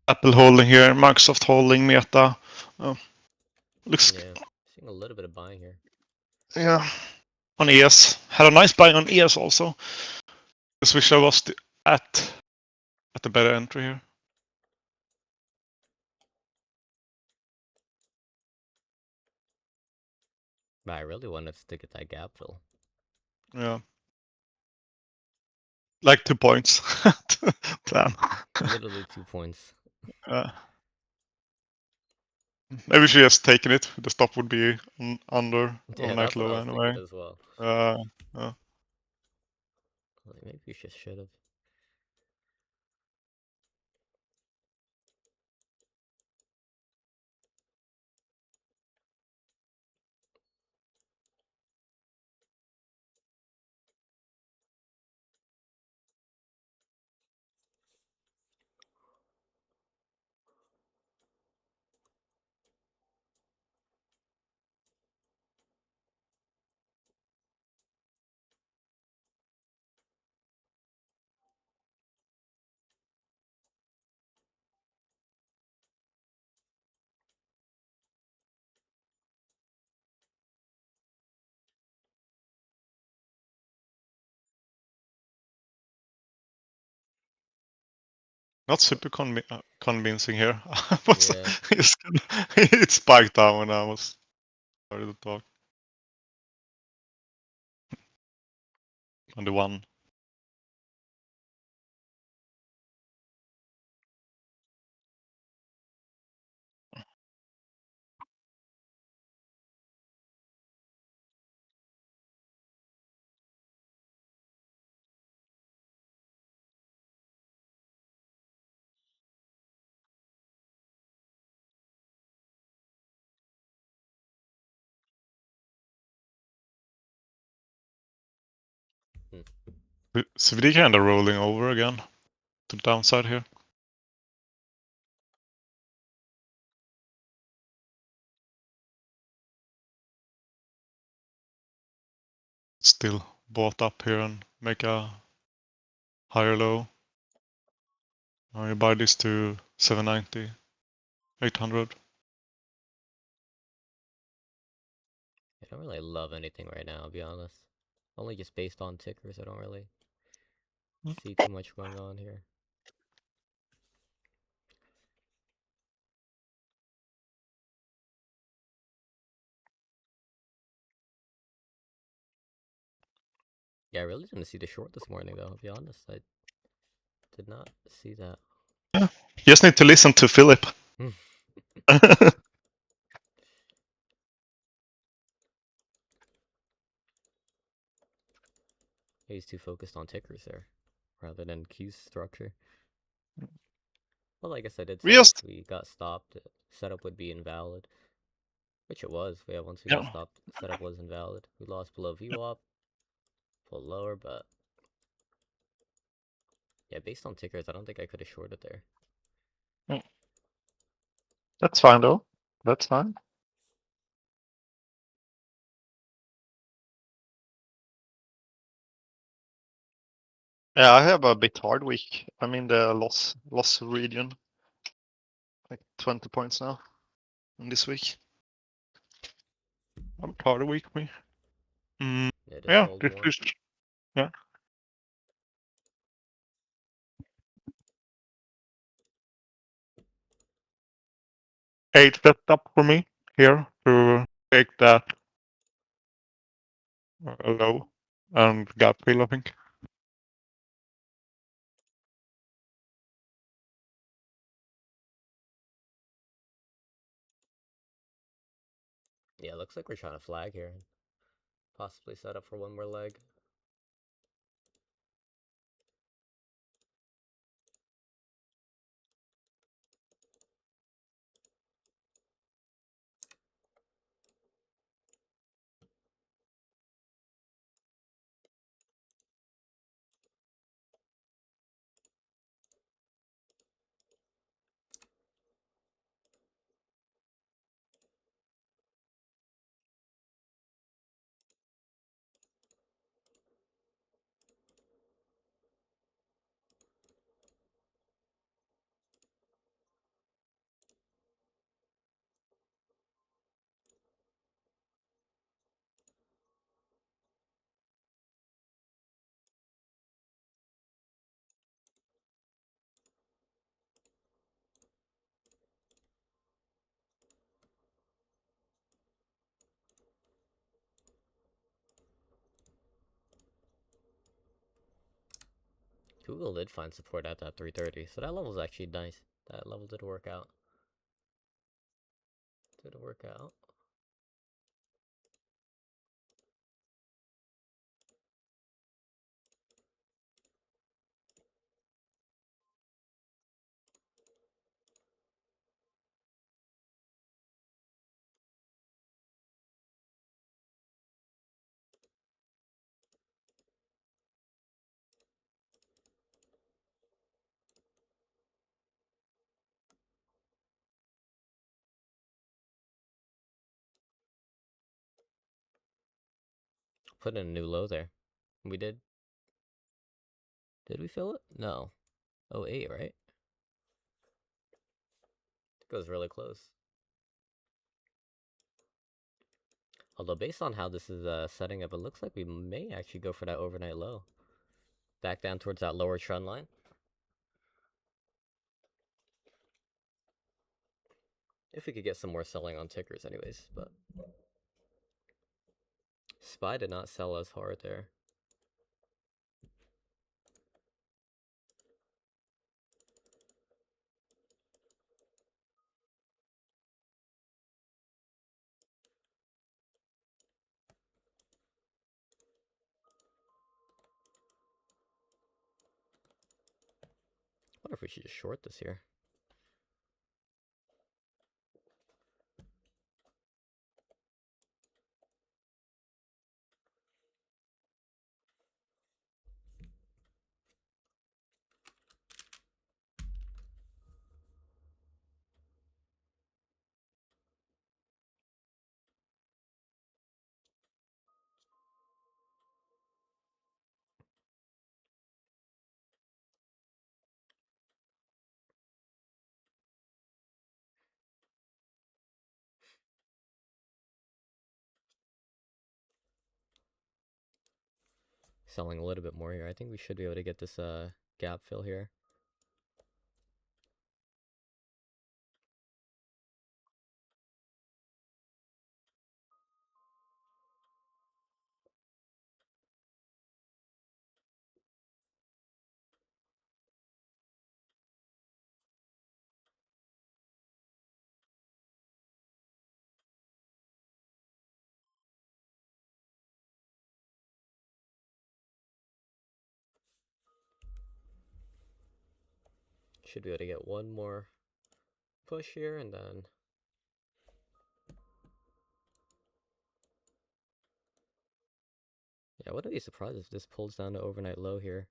Apple holding here, Microsoft holding, Meta. Oh, looks Yeah, seeing a little bit of buying here. yeah. On ES, had a nice buy on ES also. Just wish I was at a better entry here. But I really wanted to get that gap fill. Yeah. Like 2 points. Damn. Literally 2 points. Maybe we should just taken it. The stop would be under Yeah, overnight that's what I low was thinking anyway. as well. Uh, Like, maybe we just should have. not super convincing here. But Yeah. it spiked down when I was started to talk. On the one. CVD kind of rolling over again to the downside here. Still bought up here and make a higher low. You buy this to 790, 800. I don't really love anything right now, I'll be honest. Only just based on tickers, I don't really see too much going on here. Yeah, I really didn't see the short this morning, though. I'll be honest, I did not see that. You just need to listen to Philip. He's too focused on tickers there, rather than Q's structure. Well, I guess I did say if we got stopped, setup would be invalid. Which it was. Yeah, once we got stopped, setup was invalid. We lost below VWAP, pulled lower, but yeah, based on tickers, I don't think I could have shorted there. That's fine though. That's fine. Yeah, I have a bit hard week. I'm in the loss region. Like 20 points now in this week. I'm hard week me. Yeah, just Yeah, sold this more. is, yeah. 8 setup for me here to take that low and gap fill, I think. Yeah, looks like we're trying to flag here. Possibly set up for one more leg. Google did find support at that 330, so that level's actually nice. That level did work out. Did it work out? Put in a new low there. We did. Did we fill it? No. 08, right? It goes really close. Although based on how this is setting up, it looks like we may actually go for that overnight low. Back down towards that lower trend line. If we could get some more selling on tickers anyways, but SPY did not sell as hard there. I wonder if we should just short this here. Selling a little bit more here. I think we should be able to get this gap fill here. Should be able to get one more push here and then yeah, I wouldn't be surprised if this pulls down to overnight low here.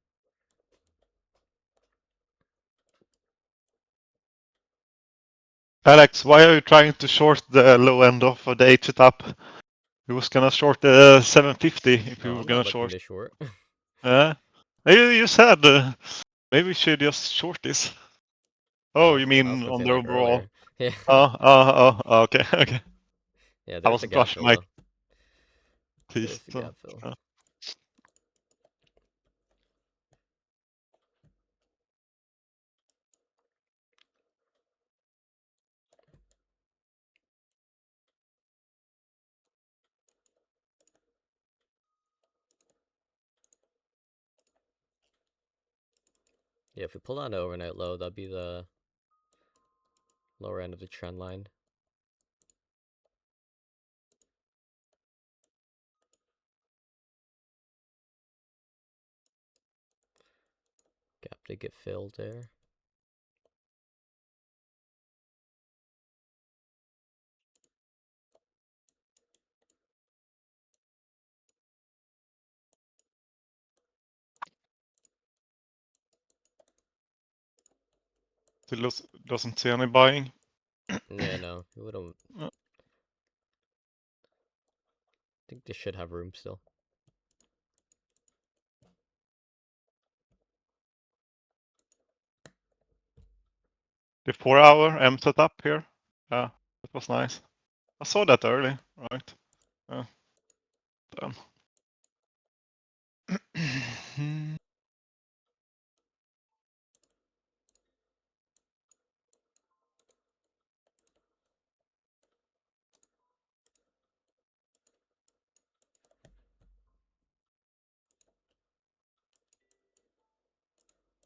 Alex, why are you trying to short the low end of the 8 setup? You was gonna short the 750 if you No, were I'm gonna not looking short. to short. You said maybe we should just short this. No, Oh, you I was mean gonna on say the like overall? earlier. Yeah. Okay, okay. Yeah, I there's was the gap brushing fill my though. teeth. There's the So, gap fill. Yeah, if we pull down to overnight low, that'd be the lower end of the trend line. Gap did get filled there. still doesn't see any buying. Yeah, no, we wouldn't. Uh, Think this should have room still. The 4-hour M setup here. Yeah, that was nice. I saw that early, right? Damn.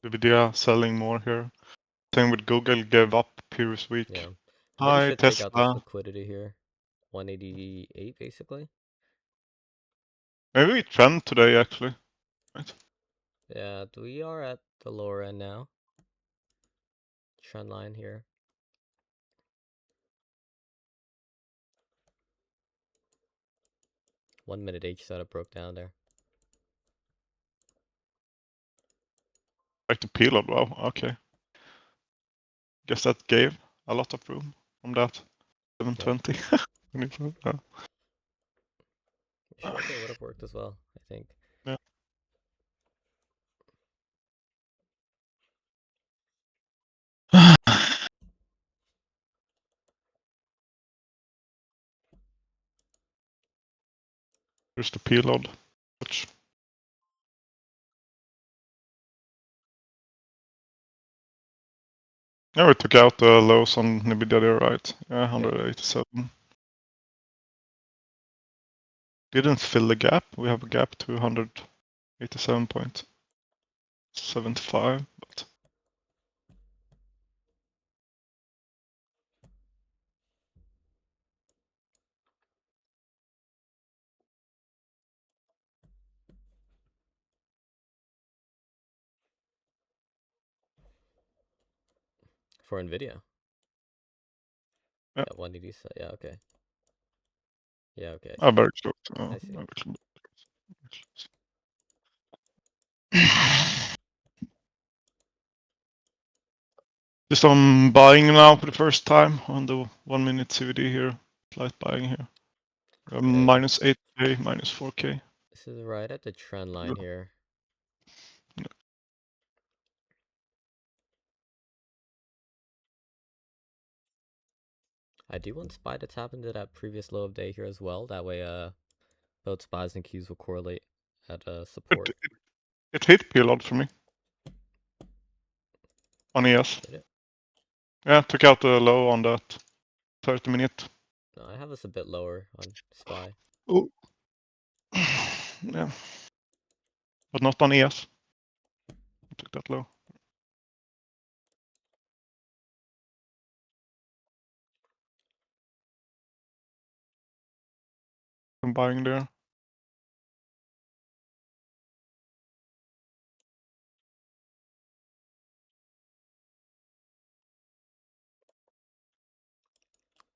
Nvidia selling more here. Same with Google, gave up previous week. Yeah, Nvidia Hi should take out this Tesla. liquidity here. 188 basically. Maybe we trend today actually. Right? Yeah, we are at the lower end now. Trend line here. One minute H setup broke down there. Like the payload, wow, okay. Guess that gave a lot of room from that 720. Yeah. Short there would have worked as well, I think. Yeah. Here's the payload. Which yeah, we took out the lows on Nvidia there, right? Yeah, 187. Didn't fill the gap. We have a gap to 187.75, but For Nvidia. yeah, At 180, yeah, okay. Yeah, okay, I see. very close. I see. Very close. Just I'm buying now for the first time on the 1 minute CVD here. Slight buying here. Yeah, Minus 8k, minus 4k. this is right at the trend line here. I do want SPY to tap into that previous low of day here as well. That way, both SPYs and Qs will correlate at support. It hit payload for me. On ES. Did it? Yeah, took out the low on that 30 minute. No, I have this a bit lower on SPY. Oh. Yeah. But not on ES. I took that low. I'm buying there.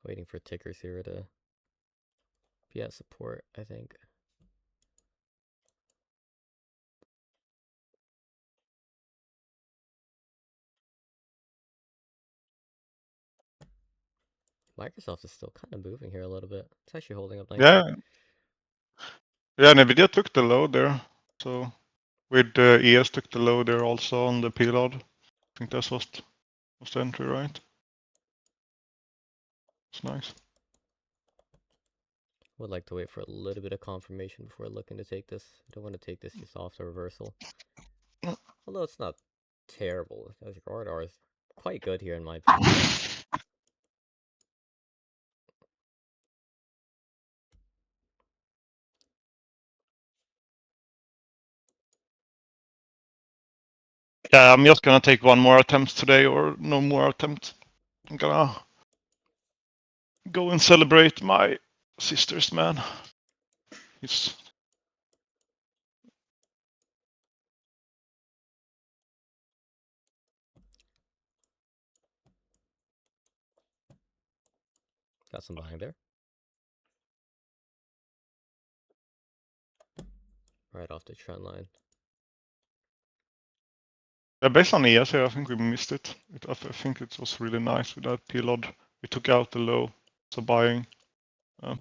Waiting for tickers here to be at support, I think. Microsoft is still kind of moving here a little bit. It's actually holding up nicely. Yeah, yeah. Nvidia took the low there, so with ES took the low there also on the P-Lod. I think that was the entry, right? It's nice. Would like to wait for a little bit of confirmation before looking to take this. I don't want to take this just off the reversal. Although it's not terrible. As R is quite good here in my opinion though. Yeah, I'm just gonna take one more attempt today, or no more attempt. I'm gonna go and celebrate my sister's man. He's Got some buying there. Right off the trend line. yeah, based on ES here, I think we missed it. I think it was really nice with that P-Lod. We took out the low, so buying. Hmm.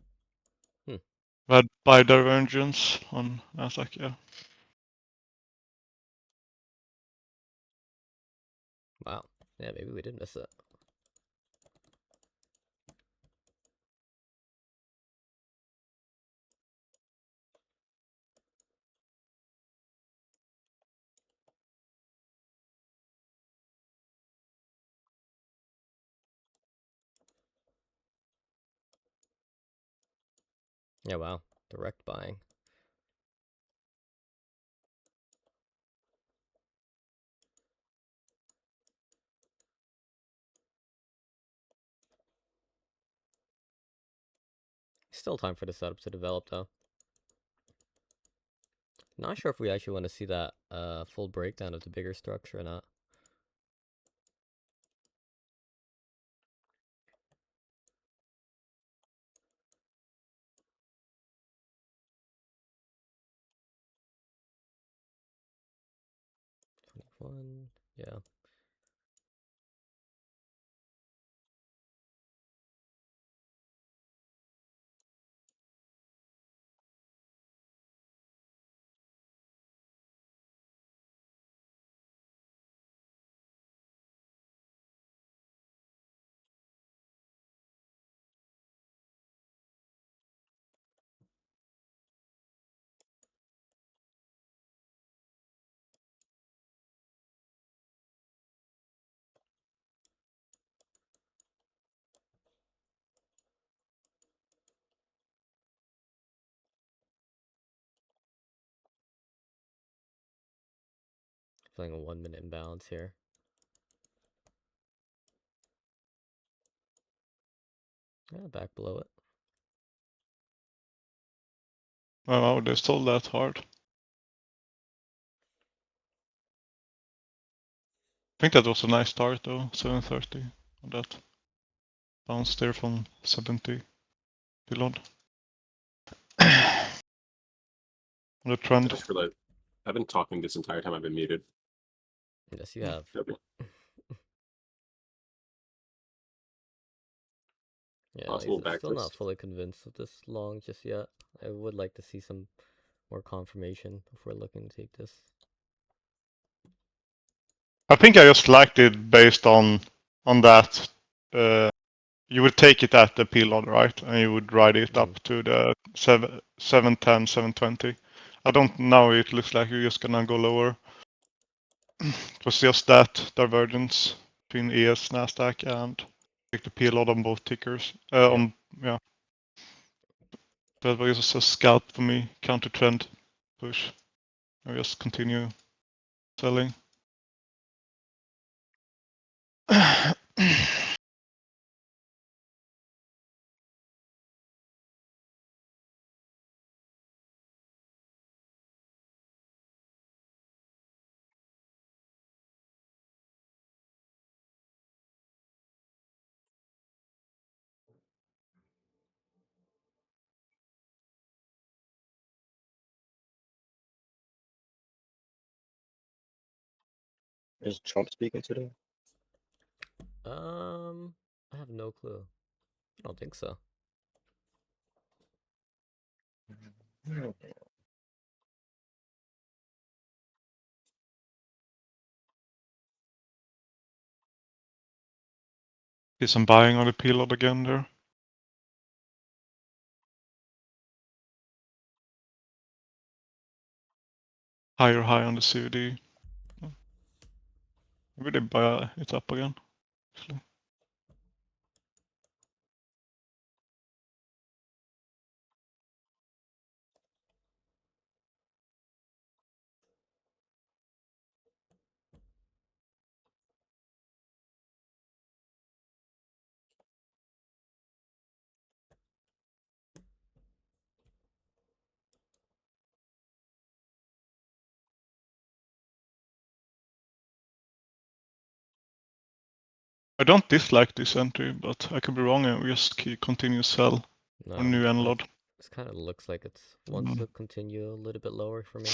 We had buy divergence on Nasdaq, yeah. Wow. Yeah, maybe we did miss it. Yeah, wow. Direct buying. Still time for the setup to develop though. Not sure if we actually want to see that full breakdown of the bigger structure or not. One, yeah. Feeling a 1 minute imbalance here. Yeah, back below it. Wow, they stole that hard. I think that was a nice start though, 730 on that. Bounce there from 70 P-Lod. On the I trend. just realized I've been talking this entire time I've been muted. Yes, you have. Okay. Yeah, Possible I'm still not backtest. fully convinced of this long just yet. I would like to see some more confirmation before looking to take this. I think I just liked it based on that. You would take it at the P-Lod, right? And you would ride it up to the 710, 720. I don't know. It looks like you're just gonna go lower. It was just that divergence between ES, Nasdaq, and take the P-Lod on both tickers. Yeah. That was just a scalp for me. Counter trend push. I just continue selling. Is Trump speaking today? I have no clue. I don't think so. Hmm. See some buying on the payload again there. Higher high on the CVD. Maybe they buy it up again. Actually. I don't dislike this entry, but I could be wrong and we just continue sell or new end load. This kind of looks like it wants to continue a little bit lower for me.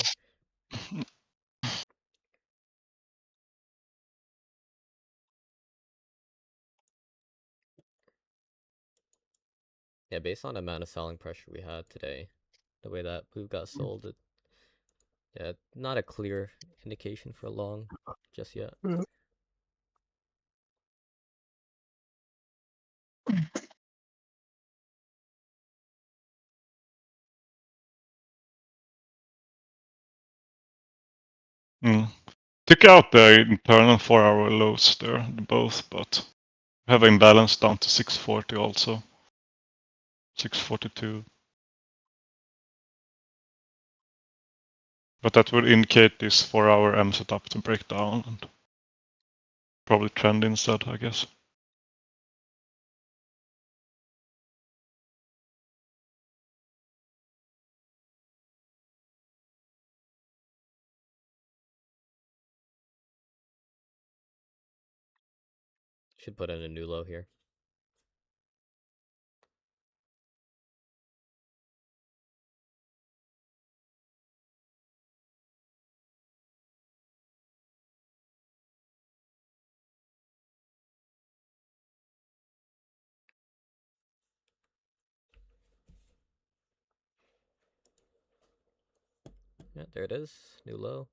Yeah, based on the amount of selling pressure we had today, the way that move got sold, yeah, not a clear indication for long just yet. Took out the internal 4-hour lows there, both, but have imbalance down to 640 also. 642. But that would indicate this 4-hour M setup to break down and probably trend instead, I guess. Should put in a new low here. Yeah, there it is. New low.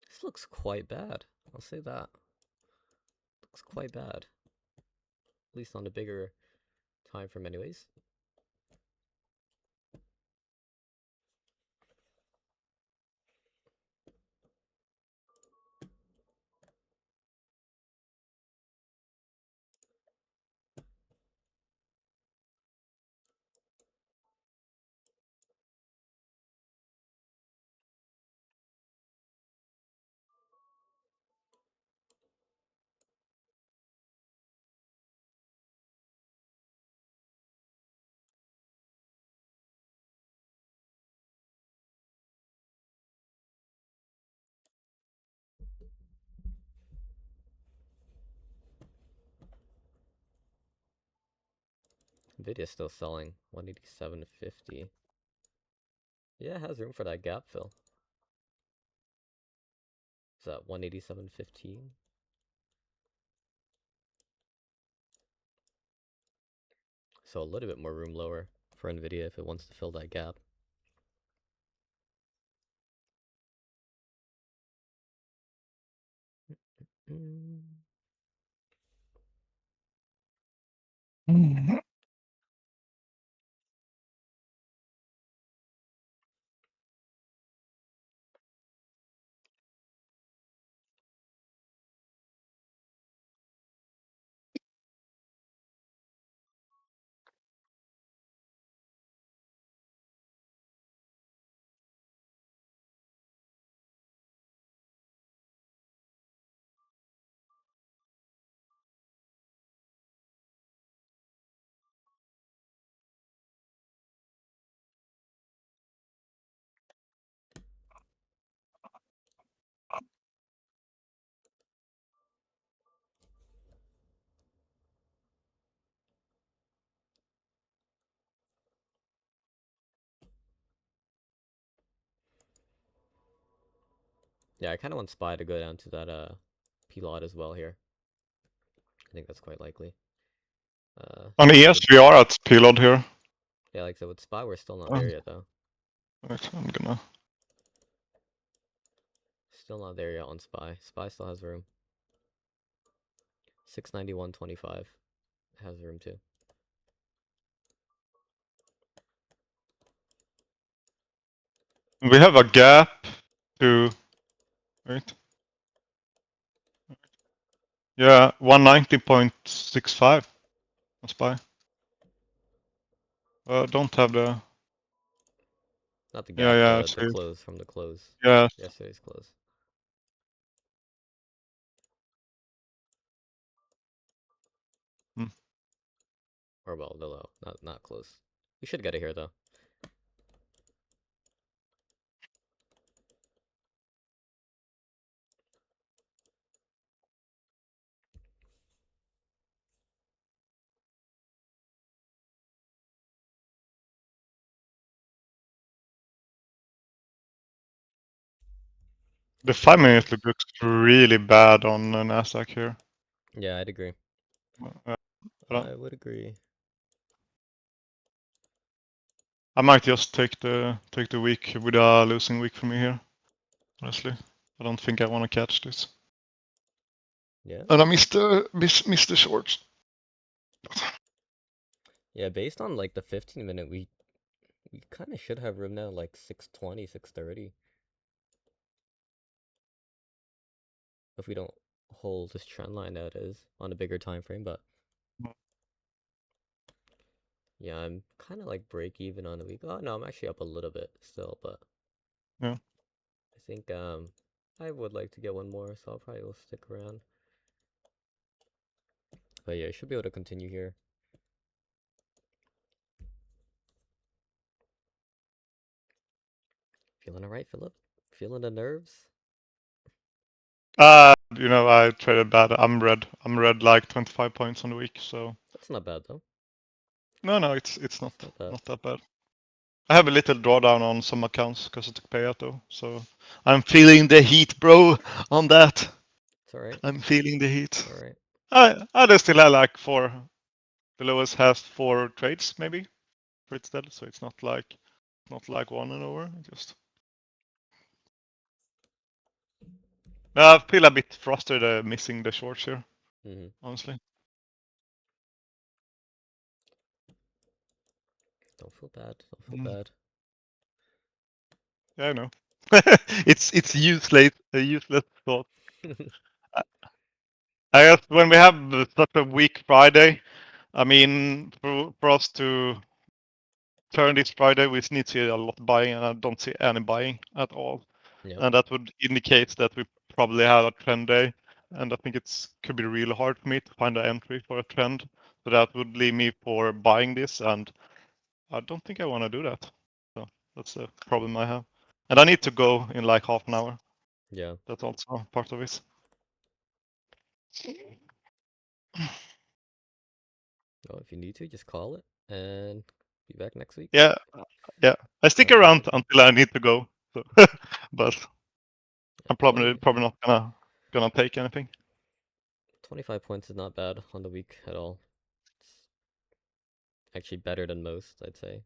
This looks quite bad. I'll say that. Looks quite bad. At least on the bigger time frame anyways. Nvidia's still selling 187.50. Yeah, it has room for that gap fill. Is that 187.15? So a little bit more room lower for Nvidia if it wants to fill that gap. Yeah, I kind of want SPY to go down to that P lot as well here. I think that's quite likely. On Yeah, ES, we are at payload here. yeah, like I said, with SPY, we're still not Oh. there yet, though. Wait, I'm gonna. Still not there yet on SPY. SPY still has room. 691.25 has room too. We have a gap to. Wait. Yeah, 190.65 on SPY. Don't have the. Not the Yeah, gap, yeah, the close from the close. yeah. Yesterday's close. Hmm. Or well, the low. Not close. We should get it here though. The 5 minute looks really bad on Nasdaq here. Yeah, I'd agree. Uh, I would agree. I might just take the week with a losing week for me here. Honestly, I don't think I want to catch this. Yeah. And I missed the shorts. Yeah, based on like the 15-minute, we kind of should have room now, like 620, 630. If we don't hold this trend line, that is, on a bigger time frame, but yeah, I'm kind of like break even on the week. Oh no, I'm actually up a little bit still, but Yeah. I think I would like to get one more, so I'll probably will stick around. But yeah, I should be able to continue here. Feeling alright, Philip? Feeling the nerves? I traded bad. I'm red. I'm red like 25 points on the week. So That's not bad though. no, it's not It's not bad. not that bad. I have a little drawdown on some accounts because of the payout though. So I'm feeling the heat, bro, on that. It's alright. I'm feeling the heat. It's alright. I just still have like four. The lowest has 4 trades maybe for its dead, so it's not like one and over. Just I feel a bit frustrated missing the shorts here, honestly. Don't feel bad. Don't feel bad. Yeah, I know. It's useless. A useless thought. I guess when we have such a weak Friday, I mean, for us to turn this Friday, we need to see a lot of buying, and I don't see any buying at all. Yep. And that would indicate that we probably have a trend day. And I think it could be really hard for me to find an entry for a trend. So that would leave me for buying this, and I don't think I want to do that. So that's the problem I have. And I need to go in like half an hour. Yeah. That's also part of it. Well, if you need to, just call it and be back next week. Yeah, yeah. I stick Sounds around good. until I need to go. So, but I'm probably 20, not gonna take anything. 25 points is not bad on the week at all. It's actually better than most, I'd say.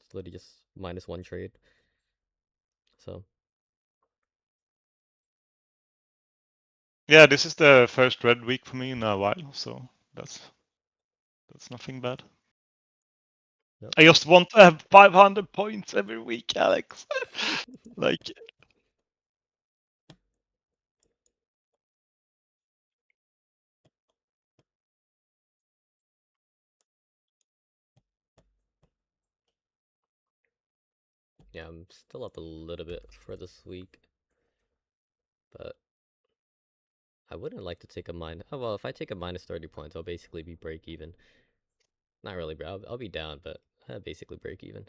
It's literally just -1 trade. So, Yeah, this is the first red week for me in a while, so that's nothing bad. yep. I just want to have 500 points every week, Alex. Like, Yeah, I'm still up a little bit for this week. But I wouldn't like to take a minus. Oh, well, if I take a -30 points, I'll basically be break even. Not really, bro. I'll be down, but I'll basically break even.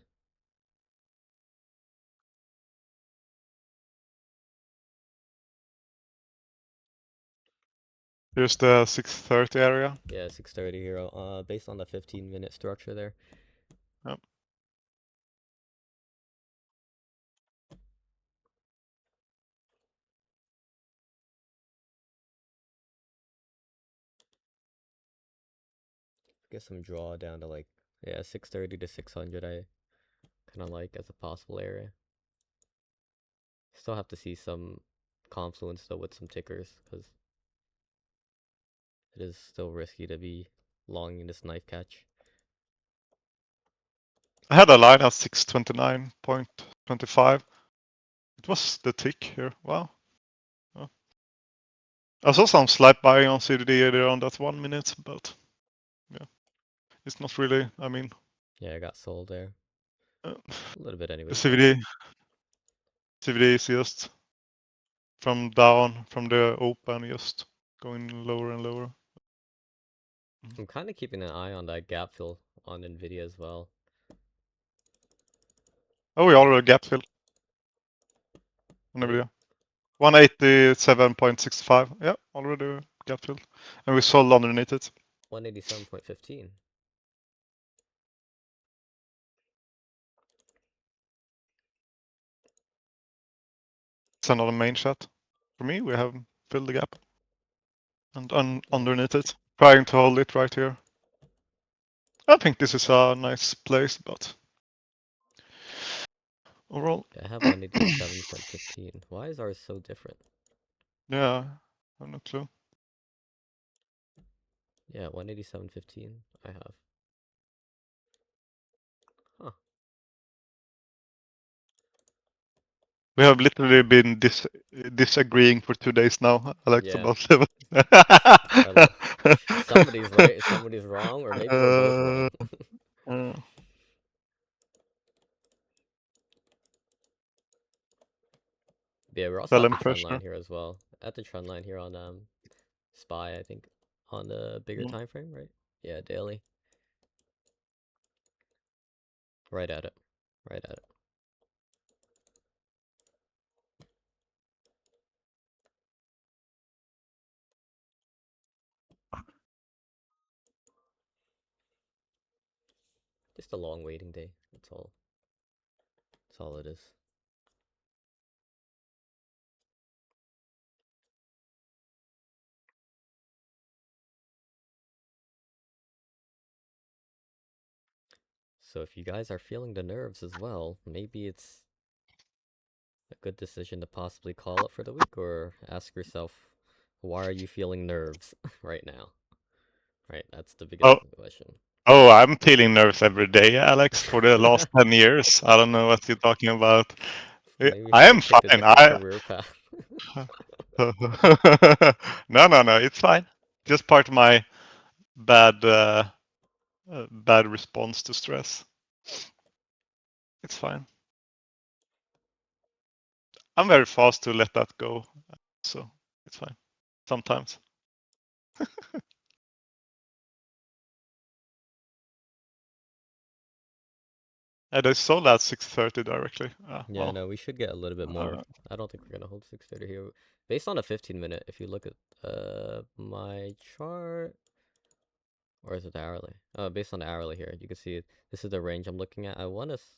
here's the 630 area. Yeah, 630 here. Based on the 15-minute structure there. Yep. Get some draw down to like, yeah, 630 to 600 I kind of like as a possible area. Still have to see some confluence though with some tickers, because it is still risky to be longing this knife catch. I had a line at 629.25. It was the tick here. Wow. Oh. I saw some slight buying on CDD around that 1 minute, but yeah, it's not really. I mean, Yeah, I got sold there. uh, A little bit anyways. CVD is just from down from the open, just going lower and lower. I'm kind of keeping an eye on that gap fill on Nvidia as well. Oh, we already gap fill on Did we? Nvidia. 187.65. Yeah, already gap filled, and we sold underneath it. 187.15. It's another main shot. For me, we have filled the gap and underneath it, trying to hold it right here. I think this is a nice place, but overall, Yeah, I have 187.15. Why is ours so different? yeah, I have no clue. Yeah, 187.15 I have. Huh. We have literally been disagreeing for 2 days now, Alex, Yeah. about level. Somebody's right, somebody's wrong, or maybe we're both wrong. Uh, Yeah, we're also at selling the trend pressure. line here as well. At the trend line here on SPY, I think, on the bigger time frame, right? Yeah, daily. Right at it. Right at it. Just a long waiting day. That's all. That's all it is. So if you guys are feeling the nerves as well, maybe it's a good decision to possibly call it for the week, or ask yourself, why are you feeling nerves right now? Right, that's the biggest Oh, question. oh, I'm feeling nervous every day, Alex, for the last 10 years. I don't know what you're talking about. Maybe we I should am have picked a fine. different career path. No, it's fine. Just part of my bad bad response to stress. It's fine. I'm very fast to let that go, so it's fine. Sometimes. And I sold at 630 directly. Yeah, Well, no, we should get a little bit more. I don't think we're gonna hold 630 here. Based on a 15-minute, if you look at my chart, or is it the hourly? Based on the hourly here, you can see this is the range I'm looking at. I want us,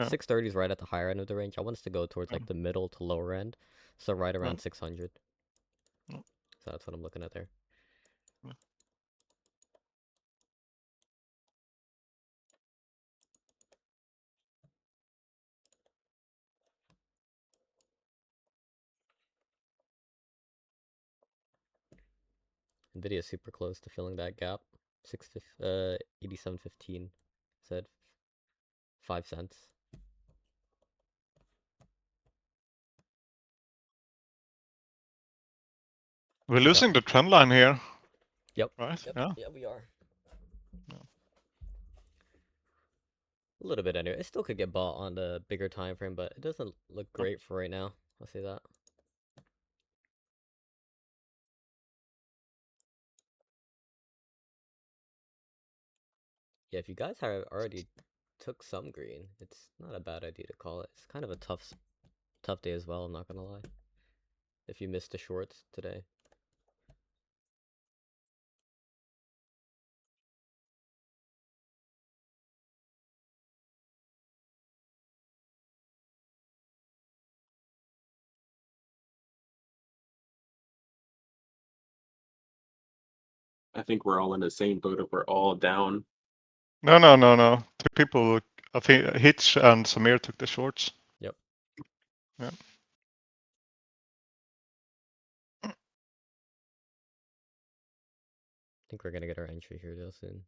630 is right at the higher end of the range. I want us to go towards like the middle to lower end, so right around 600. So that's what I'm looking at there. Nvidia is super close to filling that gap. 87.15 said 5 cents. We're losing the trend line here. Yep. Right? Yep. Yeah. Yeah, we are. A little bit anyway. It still could get bought on the bigger time frame, but it doesn't look great for right now. I'll say that. Yeah, if you guys have already took some green, it's not a bad idea to call it. It's kind of a tough day as well, I'm not gonna lie. If you missed the shorts today. I think we're all in the same boat if we're all down. No. Two people, I think Hitch and Samir took the shorts. Yep. Yeah. I think we're gonna get our entry here though soon.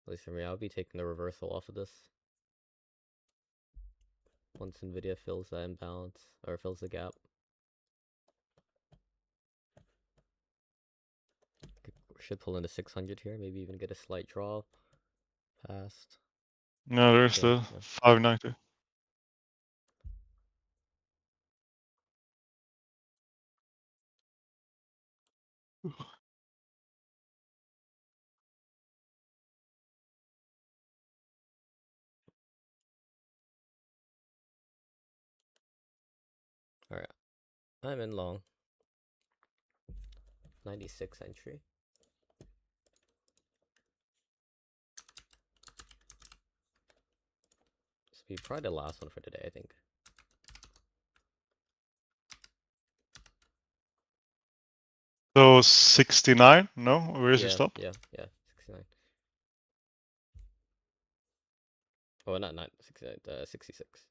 At least for me, I'll be taking the reversal off of this. Once Nvidia fills that imbalance, or fills the gap. Should pull into 600 here, maybe even get a slight draw past. No, there's Yeah, the yeah. 590. Alright, I'm in long. 96 entry. This will be probably the last one for today, I think. So 69? No? Where is your Yeah, stop? yeah, 69. Oh, not 69, 66.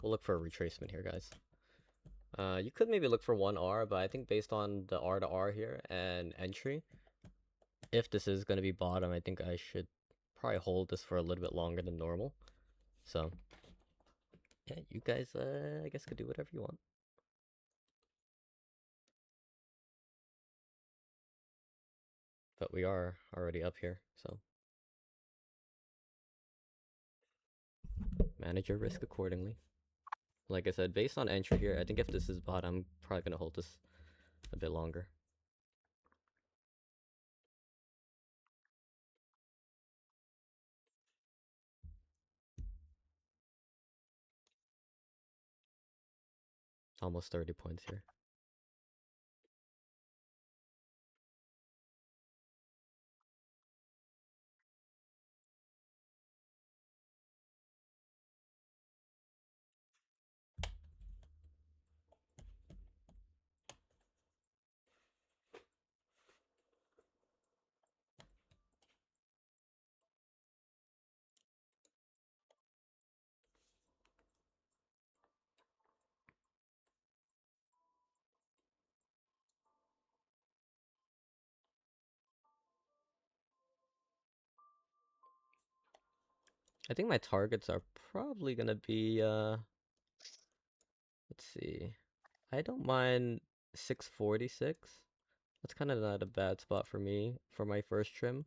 We'll look for a retracement here, guys. You could maybe look for 1R, but I think based on the R to R here and entry, if this is going to be bottom, I think I should probably hold this for a little bit longer than normal. So, yeah, you guys, I guess could do whatever you want. But we are already up here, so manage your risk accordingly. Like I said, based on entry here, I think if this is bottom, I'm probably going to hold this a bit longer. Almost 30 points here. I think my targets are probably going to be, let's see. I don't mind 646. That's kind of not a bad spot for me for my first trim.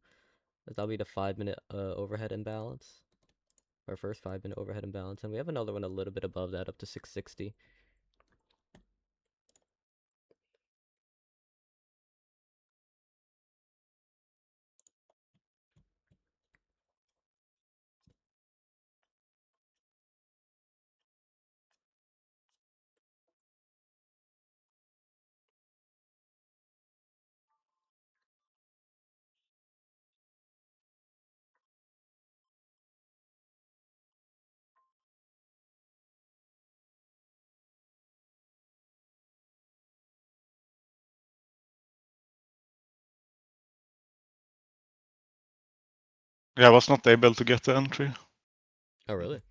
That'll be the 5-minute overhead imbalance. Our first 5-minute overhead imbalance. And we have another one a little bit above that, up to 660. Yeah, I was not able to get the entry. Oh, really?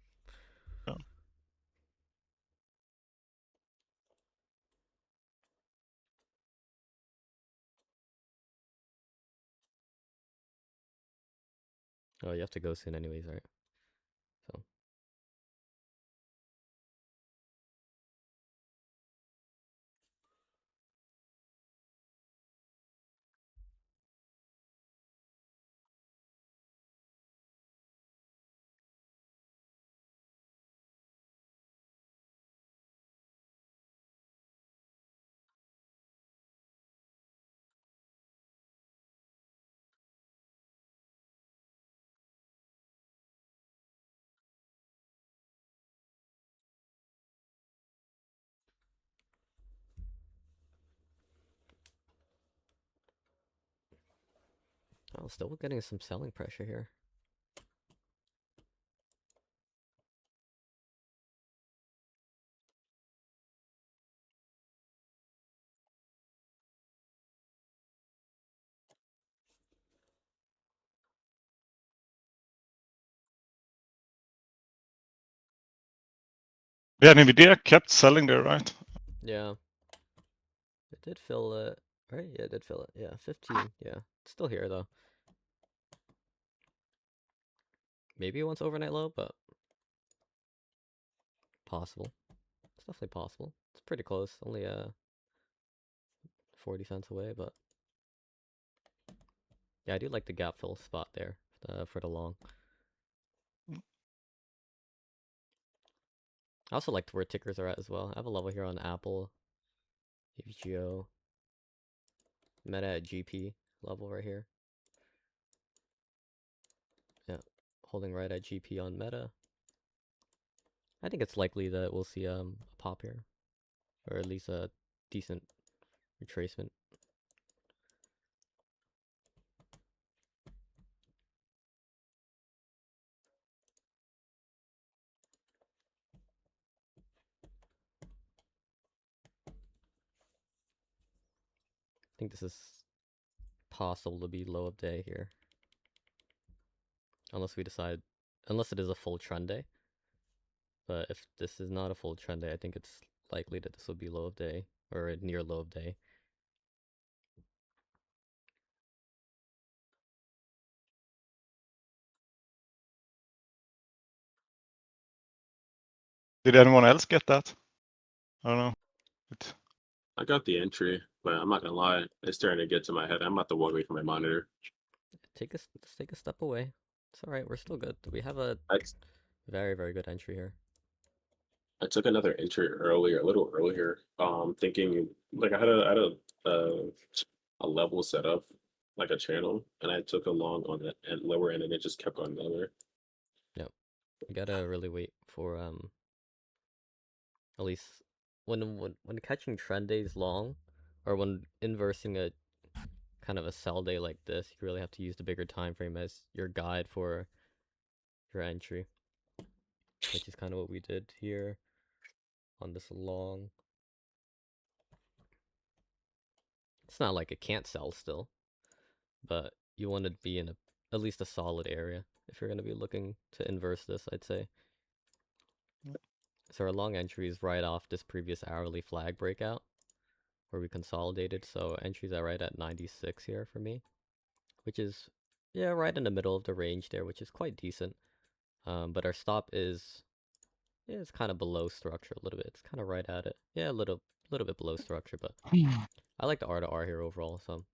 Yeah. Oh, you have to go soon anyways, right? So. Oh, still getting some selling pressure here. Yeah, Nvidia kept selling there, right? Yeah. It did fill it, right? Yeah, it did fill it. Yeah, 15. Yeah. It's still here, though. Maybe it wants overnight low, but possible. It's definitely possible. It's pretty close. Only 40 cents away, but yeah, I do like the gap fill spot there for the long. I also like where tickers are at as well. I have a level here on Apple, AVGO, Meta at GP level right here. Yeah, holding right at GP on Meta. I think it's likely that we'll see a pop here, or at least a decent retracement. I think this is possible to be low of day here, unless we decide, unless it is a full trend day. But if this is not a full trend day, I think it's likely that this will be low of day, or near low of day. Did anyone else get that? I don't know. I got the entry, but I'm not gonna lie, it's starting to get to my head. I'm about to walk away from my monitor. Let's take a step away. It's all right. We're still good. We have a I very, very good entry here. I took another entry earlier, a little earlier. Thinking like I had a level set up, like a channel, and I took a long on the and lower end, and it just kept going lower. Yep. You gotta really wait for at least when catching trend days long, or when inversing a kind of a sell day like this, you really have to use the bigger time frame as your guide for your entry, which is kind of what we did here on this long. It's not like it can't sell still, but you want to be in at least a solid area if you're going to be looking to inverse this, I'd say. So our long entry is right off this previous hourly flag breakout where we consolidated. So entries are right at 96 here for me, which is, yeah, right in the middle of the range there, which is quite decent. But our stop is, yeah, it's kind of below structure a little bit. It's kind of right at it. Yeah, a little bit below structure, but I like the R to R here overall, so.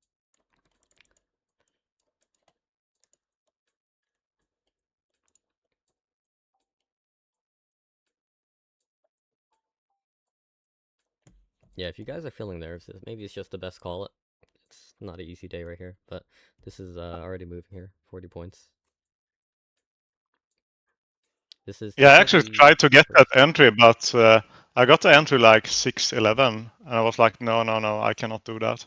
Yeah, if you guys are feeling nerves, maybe it's just the best call. It's not an easy day right here, but this is already moving here. 40 points. This is Yeah, I actually technically tried to get that first. entry, but I got the entry like 6:11, and I was like, no, no, no, I cannot do that.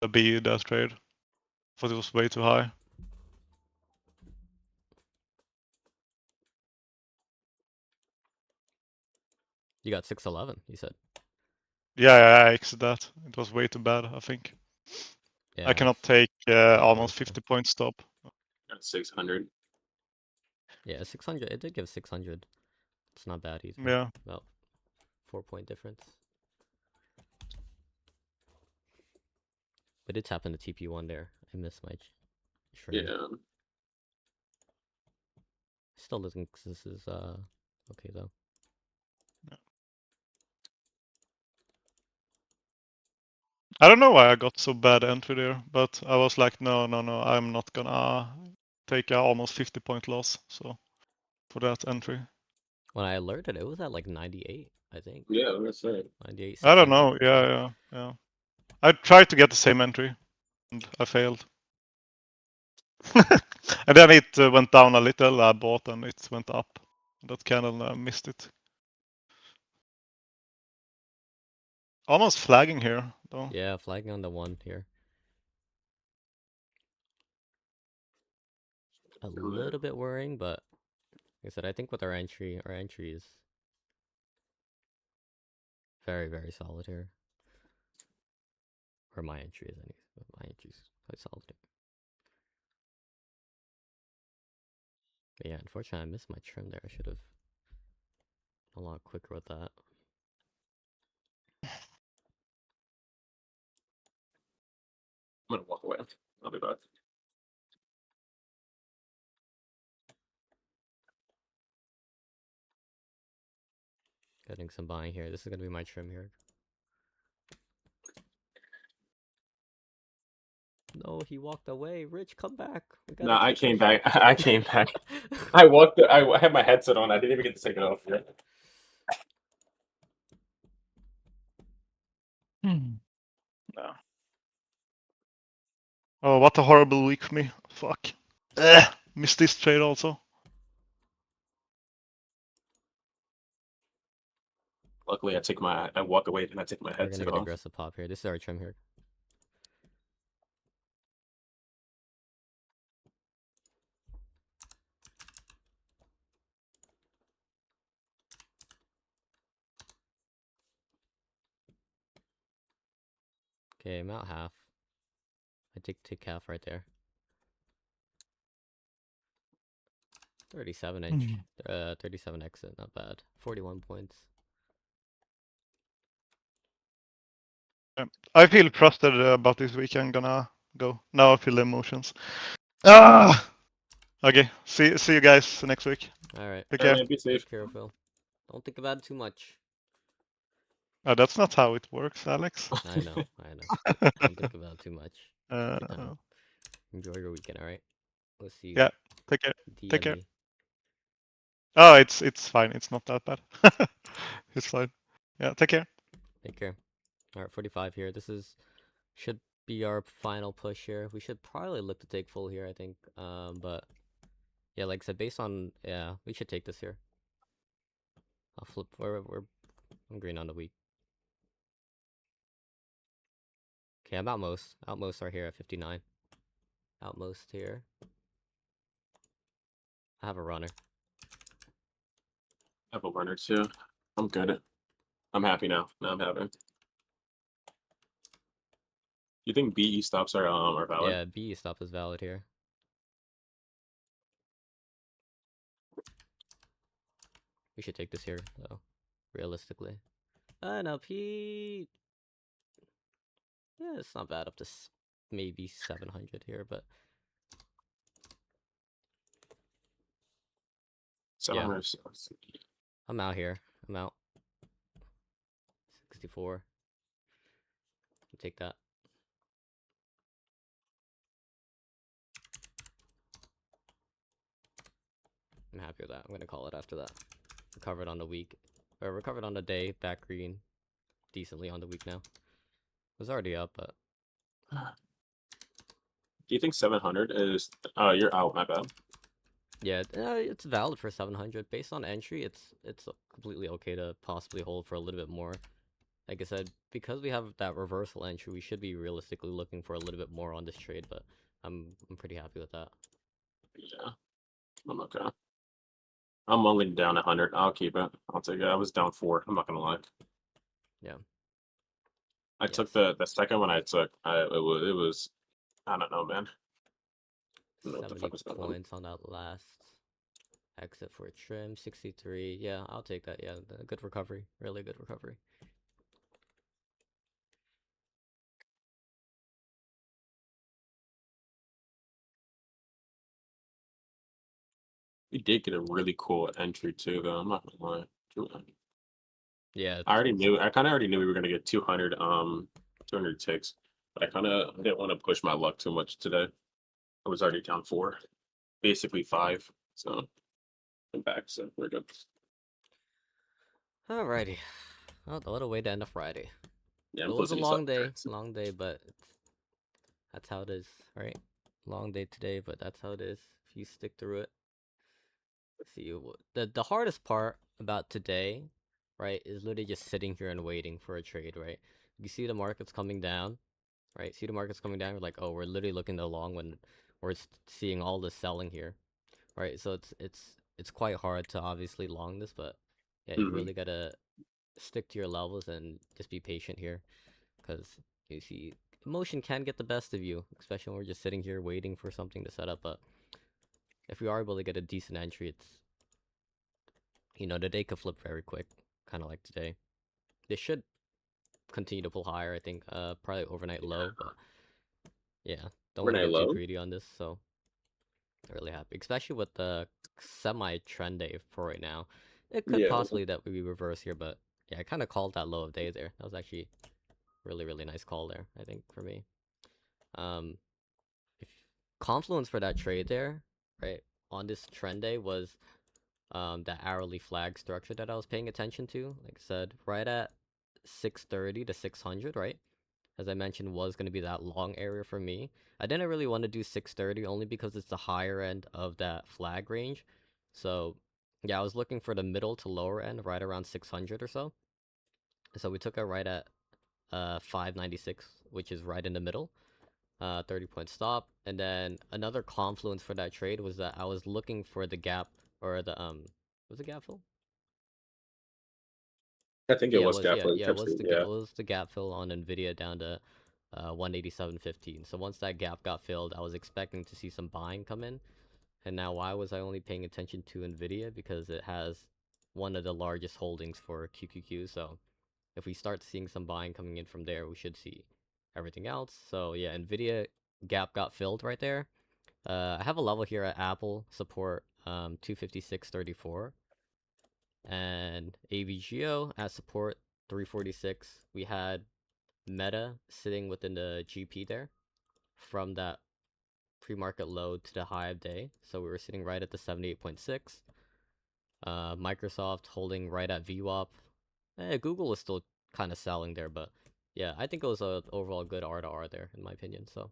The B that trade, thought it was way too high. You got 611, you said. Yeah, I exited that. It was way too bad, I think. Yeah, I cannot take I almost think so. 50 point stop. At 600. Yeah, 600. It did give 600. It's not bad either. Yeah. About 4-point difference. But it happened to TP1 there. I missed my trade. Yeah. Still doesn't. This is okay though. I don't know why I got so bad entry there, but I was like, no, no, no, I'm not gonna take a almost 50 point loss. So for that entry, When I alerted, it was at like 98, I think. Yeah, that's right. 98, I don't 600. know. Yeah. I tried to get the same entry, and I failed. And then it went down a little. I bought, and it went up. That candle missed it. Almost flagging here, though. Yeah, flagging on the 1 here. a little bit worrying, but like I said, I think with our entry is very, very solid here. Or my entry is anyway. My entry is quite solid here. But yeah, unfortunately, I missed my trim there. I should have a lot quicker with that. I'm gonna walk away. I'll be back. Getting some buying here. This is gonna be my trim here. No, he walked away. Rich, come back. We No, gotta I take came our back. shit. I came back. I walked. I had my headset on. I didn't even get to take it off yet. No. Oh, what a horrible week for me. Fuck. Missed this trade also. Luckily, I walk away and I take my We're gonna headset get off. aggressive pop here. This is our trim here. Okay, I'm out half. I take half right there. 37 inch. 37 exit, not bad. 41 points. I feel trusted about this week. I'm gonna go. Now I feel the emotions. Ah! Okay, see you guys next week. Alright. Take care. Man, be safe. Take care, Phil. Don't think about it too much. That's not how it works, Alex. I know. Don't think about it too much. Good time. Enjoy your weekend, alright? We'll see you. Yeah, take care. Take DM care. me. Oh, it's fine. It's not that bad. It's fine. Yeah, take care. Take care. Alright, 45 here. This should be our final push here. We should probably look to take full here, I think. But yeah, like I said, based on we should take this here. I'll flip. I'm green on the week. Okay, I'm outmost. Outmost are here at 59. Outmost here. I have a runner. I have a runner too. I'm good. I'm happy now. Now I'm happy. You think BE stops are valid? Yeah, B stop is valid here. We should take this here though, realistically. NLP. Yeah, it's not bad up to maybe 700 here, but 700. I'm out here. I'm out. 64. Take that. I'm happy with that. I'm gonna call it after that. Recovered on the week. Or recovered on the day. Back green. Decently on the week now. Was already up, but Do you think 700 is? Oh, you're out. My bad. yeah, it's valid for 700. Based on entry, it's completely okay to possibly hold for a little bit more. Like I said, because we have that reversal entry, we should be realistically looking for a little bit more on this trade, but I'm pretty happy with that. Yeah, I'm okay. I'm only down 100. I'll keep it. I'll take it. I was down 4. I'm not gonna lie. Yeah. I took the second one. It was I don't know, man. I don't know what the 70 fuck was going on. points on that last exit for a trim. 63. Yeah, I'll take that. Yeah, good recovery. Really good recovery. We did get a really cool entry too, though. I'm not gonna lie. Yeah. I kind of already knew we were gonna get 200 ticks, but I kind of didn't want to push my luck too much today. I was already down 4, basically 5. So I'm back. So we're good. Alrighty. Well, what a way to end a Friday. Yeah, It I'm was a closing these long up. day, but that's how it is, right? Long day today, but that's how it is. If you stick through it. See, the hardest part about today, right, is literally just sitting here and waiting for a trade, right? You see the markets coming down, right? See the markets coming down, we're like, oh, we're literally looking to long when we're seeing all this selling here. right? So it's quite hard to obviously long this, but yeah, you Hmm. really gotta stick to your levels and just be patient here, because you see emotion can get the best of you, especially when we're just sitting here waiting for something to set up. But if we are able to get a decent entry, it's, the day could flip very quick, kind of like today. They should continue to pull higher, I think. Probably overnight low, but yeah, don't want to Overnight get too low. greedy on this. So really happy, especially with the semi trend day for right now. It could Yeah. possibly that we reverse here, but yeah, I kind of called that low of day there. That was actually really really nice call there, I think, for me. Um, if confluence for that trade there, right, on this trend day was that hourly flag structure that I was paying attention to. Like I said, right at 630 to 600, right? As I mentioned, was going to be that long area for me. I didn't really want to do 630 only because it's the higher end of that flag range. So yeah, I was looking for the middle to lower end, right around 600 or so. So we took it right at 596, which is right in the middle. 30-point stop. And then another confluence for that trade was that I was looking for the gap, or the was it gap fill? I think it Yeah, it was was. Yeah, definitely yeah, potentially. it Yeah. was the gap fill on Nvidia down to 187.15. So once that gap got filled, I was expecting to see some buying come in. And now, why was I only paying attention to Nvidia? Because it has one of the largest holdings for QQQ. So if we start seeing some buying coming in from there, we should see everything else. So yeah, Nvidia gap got filled right there. I have a level here at Apple support 256.34, and AVGO at support 346. We had Meta sitting within the GP there from that pre-market low to the high of day. So we were sitting right at the 78.6. Microsoft holding right at VWAP. Google was still kind of selling there, but yeah, I think it was a overall good R to R there in my opinion. So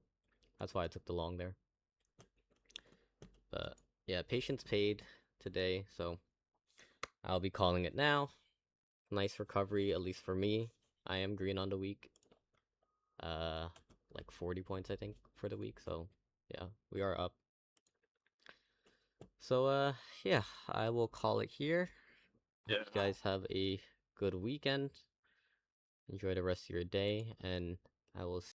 that's why I took the long there. But yeah, patience paid today, so I'll be calling it now. Nice recovery, at least for me. I am green on the week. Uh, like 40 points, I think, for the week. So yeah, we are up. So yeah, I will call it here. Hope Yeah. you guys have a good weekend. Enjoy the rest of your day, and I will